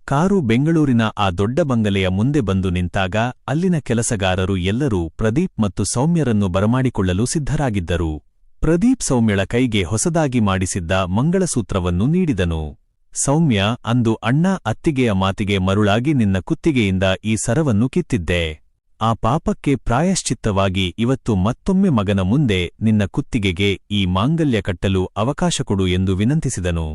Speaker 1: ಕಾರು ಬೆಂಗಳೂರಿನ ಆ ದೊಡ್ಡ ಬಂಗಲೆಯ ಮುಂದೆ ಬಂದು ನಿಂತಾಗ ಅಲ್ಲಿನ ಕೆಲಸಗಾರರು ಎಲ್ಲರೂ ಪ್ರದೀಪ್ ಮತ್ತು ಸೌಮ್ಯರನ್ನು ಬರಮಾಡಿಕೊಳ್ಳಲು ಸಿದ್ಧರಾಗಿದ್ದರು. ಪ್ರದೀಪ್ ಸೌಮ್ಯಳ ಕೈಗೆ ಹೊಸದಾಗಿ ಮಾಡಿಸಿದ್ದ ಮಂಗಳಸೂತ್ರವನ್ನು ನೀಡಿದನು. ಸೌಮ್ಯ, ಅಂದು ಅಣ್ಣ ಅತ್ತಿಗೆಯ ಮಾತಿಗೆ ಮರುಳಾಗಿ ನಿನ್ನ ಕುತ್ತಿಗೆಯಿಂದ ಈ ಸರವನ್ನು ಕಿತ್ತಿದ್ದೆ. ಆ ಪಾಪಕ್ಕೆ ಪ್ರಾಯಶ್ಚಿತ್ತವಾಗಿ ಇವತ್ತು ಮತ್ತೊಮ್ಮೆ ಮಗನ ಮುಂದೆ ನಿನ್ನ ಕುತ್ತಿಗೆಗೆ ಈ ಮಾಂಗಲ್ಯ ಕಟ್ಟಲು ಅವಕಾಶ ಕೊಡು ಎಂದು ವಿನಂತಿಸಿದನು.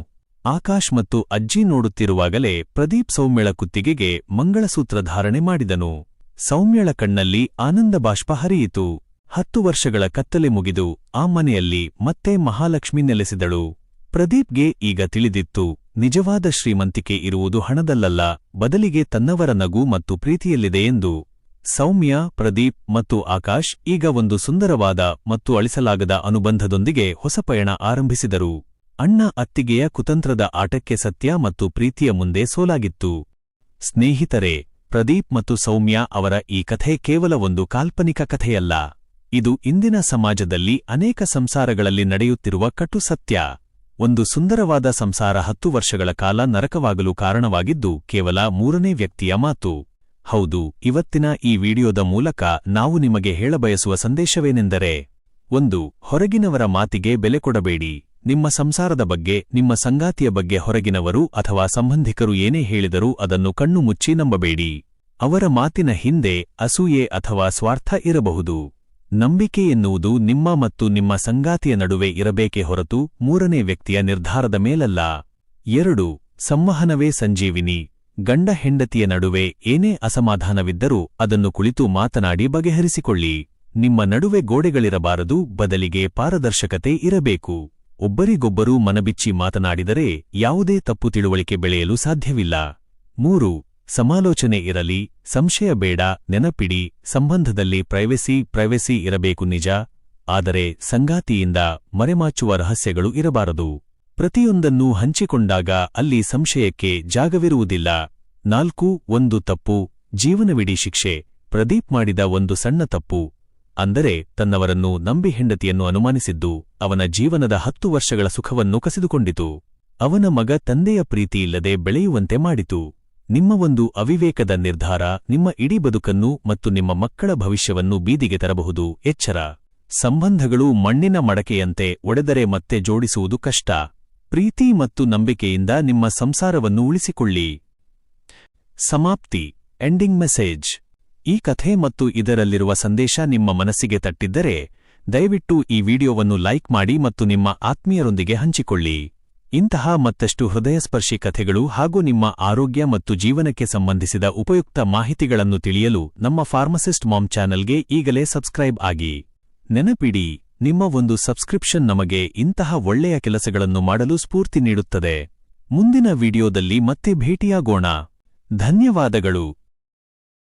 Speaker 1: ಆಕಾಶ್ ಮತ್ತು ಅಜ್ಜಿ ನೋಡುತ್ತಿರುವಾಗಲೇ ಪ್ರದೀಪ್ ಸೌಮ್ಯಳ ಕುತ್ತಿಗೆಗೆ ಮಂಗಳಸೂತ್ರ ಧಾರಣೆ ಮಾಡಿದನು. ಸೌಮ್ಯಳ ಕಣ್ಣಲ್ಲಿ ಆನಂದಬಾಷ್ಪ ಹರಿಯಿತು. 10 ವರ್ಷಗಳ ಕತ್ತಲೆ ಮುಗಿದು ಆ ಮನೆಯಲ್ಲಿ ಮತ್ತೆ ಮಹಾಲಕ್ಷ್ಮಿ ನೆಲೆಸಿದಳು. ಪ್ರದೀಪ್ಗೆ ಈಗ ತಿಳಿದಿತ್ತು, ನಿಜವಾದ ಶ್ರೀಮಂತಿಕೆ ಇರುವುದು ಹಣದಲ್ಲಲ್ಲ, ಬದಲಿಗೆ ತನ್ನವರ ನಗು ಮತ್ತು ಪ್ರೀತಿಯಲ್ಲಿದೆ ಎಂದು. ಸೌಮ್ಯ, ಪ್ರದೀಪ್ ಮತ್ತು ಆಕಾಶ್ ಈಗ ಒಂದು ಸುಂದರವಾದ ಮತ್ತು ಅಳಿಸಲಾಗದ ಅನುಬಂಧದೊಂದಿಗೆ ಹೊಸ ಪಯಣ ಆರಂಭಿಸಿದರು. ಅಣ್ಣ ಅತ್ತಿಗೆಯ ಕುತಂತ್ರದ ಆಟಕ್ಕೆ ಸತ್ಯ ಮತ್ತು ಪ್ರೀತಿಯ ಮುಂದೆ ಸೋಲಾಗಿತ್ತು. ಸ್ನೇಹಿತರೆ, ಪ್ರದೀಪ್ ಮತ್ತು ಸೌಮ್ಯ ಅವರ ಈ ಕಥೆ ಕೇವಲ ಒಂದು ಕಾಲ್ಪನಿಕ ಕಥೆಯಲ್ಲ. ಇದು ಇಂದಿನ ಸಮಾಜದಲ್ಲಿ ಅನೇಕ ಸಂಸಾರಗಳಲ್ಲಿ ನಡೆಯುತ್ತಿರುವ ಕಟು ಸತ್ಯ. ಒಂದು ಸುಂದರವಾದ ಸಂಸಾರ 10 ವರ್ಷಗಳ ಕಾಲ ನರಕವಾಗಲು ಕಾರಣವಾಗಿದ್ದು ಕೇವಲ 3ನೇ ವ್ಯಕ್ತಿಯ ಮಾತು. ಹೌದು, ಇವತ್ತಿನ ಈ ವಿಡಿಯೋದ ಮೂಲಕ ನಾವು ನಿಮಗೆ ಹೇಳಬಯಸುವ ಸಂದೇಶವೇನೆಂದರೆ, 1. ಹೊರಗಿನವರ ಮಾತಿಗೆ ಬೆಲೆ ಕೊಡಬೇಡಿ. ನಿಮ್ಮ ಸಂಸಾರದ ಬಗ್ಗೆ, ನಿಮ್ಮ ಸಂಗಾತಿಯ ಬಗ್ಗೆ ಹೊರಗಿನವರು ಅಥವಾ ಸಂಬಂಧಿಕರು ಏನೇ ಹೇಳಿದರೂ ಅದನ್ನು ಕಣ್ಣು ಮುಚ್ಚಿ ನಂಬಬೇಡಿ. ಅವರ ಮಾತಿನ ಹಿಂದೆ ಅಸೂಯೆ ಅಥವಾ ಸ್ವಾರ್ಥ ಇರಬಹುದು. ನಂಬಿಕೆ ಎನ್ನುವುದು ನಿಮ್ಮ ಮತ್ತು ನಿಮ್ಮ ಸಂಗಾತಿಯ ನಡುವೆ ಇರಬೇಕೇ ಹೊರತು 3ನೇ ವ್ಯಕ್ತಿಯ ನಿರ್ಧಾರದ ಮೇಲಲ್ಲ. 2. ಸಂವಹನವೇ ಸಂಜೀವಿನಿ. ಗಂಡ ಹೆಂಡತಿಯ ನಡುವೆ ಏನೇ ಅಸಮಾಧಾನವಿದ್ದರೂ ಅದನ್ನು ಕುಳಿತು ಮಾತನಾಡಿ ಬಗೆಹರಿಸಿಕೊಳ್ಳಿ. ನಿಮ್ಮ ನಡುವೆ ಗೋಡೆಗಳಿರಬಾರದು, ಬದಲಿಗೆ ಪಾರದರ್ಶಕತೆ ಇರಬೇಕು. ಒಬ್ಬರಿಗೊಬ್ಬರು ಮನಬಿಚ್ಚಿ ಮಾತನಾಡಿದರೆ ಯಾವುದೇ ತಪ್ಪು ತಿಳುವಳಿಕೆ ಬೆಳೆಯಲು ಸಾಧ್ಯವಿಲ್ಲ. 3. ಸಮಾಲೋಚನೆ ಇರಲಿ, ಸಂಶಯ ಬೇಡ. ನೆನಪಿಡಿ, ಸಂಬಂಧದಲ್ಲಿ ಪ್ರೈವೆಸಿ ಇರಬೇಕು ನಿಜ, ಆದರೆ ಸಂಗಾತಿಯಿಂದ ಮರೆಮಾಚುವ ರಹಸ್ಯಗಳು ಇರಬಾರದು. ಪ್ರತಿಯೊಂದನ್ನೂ ಹಂಚಿಕೊಂಡಾಗ ಅಲ್ಲಿ ಸಂಶಯಕ್ಕೆ ಜಾಗವಿರುವುದಿಲ್ಲ. 4. ಒಂದು ತಪ್ಪು, ಜೀವನವಿಡೀ ಶಿಕ್ಷೆ. ಪ್ರದೀಪ್ ಮಾಡಿದ ಒಂದು ಸಣ್ಣ ತಪ್ಪು, ಅಂದರೆ ತನ್ನವರನ್ನು ನಂಬಿ ಹೆಂಡತಿಯನ್ನು ಅನುಮಾನಿಸಿದ್ದು ಅವನ ಜೀವನದ 10 ವರ್ಷಗಳ ಸುಖವನ್ನು ಕಸಿದುಕೊಂಡಿತು. ಅವನ ಮಗ ತಂದೆಯ ಪ್ರೀತಿಯಿಲ್ಲದೆ ಬೆಳೆಯುವಂತೆ ಮಾಡಿತು. ನಿಮ್ಮ ಒಂದು ಅವಿವೇಕದ ನಿರ್ಧಾರ ನಿಮ್ಮ ಇಡೀ ಬದುಕನ್ನು ಮತ್ತು ನಿಮ್ಮ ಮಕ್ಕಳ ಭವಿಷ್ಯವನ್ನು ಬೀದಿಗೆ ತರಬಹುದು. ಎಚ್ಚರ. ಸಂಬಂಧಗಳು ಮಣ್ಣಿನ ಮಡಕೆಯಂತೆ ಒಡೆದರೆ ಮತ್ತೆ ಜೋಡಿಸುವುದು ಕಷ್ಟ. ಪ್ರೀತಿ ಮತ್ತು ನಂಬಿಕೆಯಿಂದ ನಿಮ್ಮ ಸಂಸಾರವನ್ನು ಉಳಿಸಿಕೊಳ್ಳಿ. ಸಮಾಪ್ತಿ. Ending message. ಈ ಕಥೆ ಮತ್ತು ಇದರಲ್ಲಿರುವ ಸಂದೇಶ ನಿಮ್ಮ ಮನಸ್ಸಿಗೆ ತಟ್ಟಿದ್ದರೆ ದಯವಿಟ್ಟು ಈ ವಿಡಿಯೋವನ್ನು ಲೈಕ್ ಮಾಡಿ ಮತ್ತು ನಿಮ್ಮ ಆತ್ಮೀಯರೊಂದಿಗೆ ಹಂಚಿಕೊಳ್ಳಿ. ಇಂತಹ ಮತ್ತಷ್ಟು ಹೃದಯಸ್ಪರ್ಶಿ ಕಥೆಗಳು ಹಾಗೂ ನಿಮ್ಮ ಆರೋಗ್ಯ ಮತ್ತು ಜೀವನಕ್ಕೆ ಸಂಬಂಧಿಸಿದ ಉಪಯುಕ್ತ ಮಾಹಿತಿಗಳನ್ನು ತಿಳಿಯಲು ನಮ್ಮ ಫಾರ್ಮಸಿಸ್ಟ್ ಮಾಮ್ ಚಾನೆಲ್ಗೆ ಈಗಲೇ ಸಬ್ಸ್ಕ್ರೈಬ್ ಆಗಿ. ನೆನಪಿಡಿ, ನಿಮ್ಮ ಒಂದು ಸಬ್ಸ್ಕ್ರಿಪ್ಷನ್ ನಮಗೆ ಇಂತಹ ಒಳ್ಳೆಯ ಕೆಲಸಗಳನ್ನು ಮಾಡಲು ಸ್ಫೂರ್ತಿ ನೀಡುತ್ತದೆ. ಮುಂದಿನ ವಿಡಿಯೋದಲ್ಲಿ ಮತ್ತೆ ಭೇಟಿಯಾಗೋಣ. ಧನ್ಯವಾದಗಳು.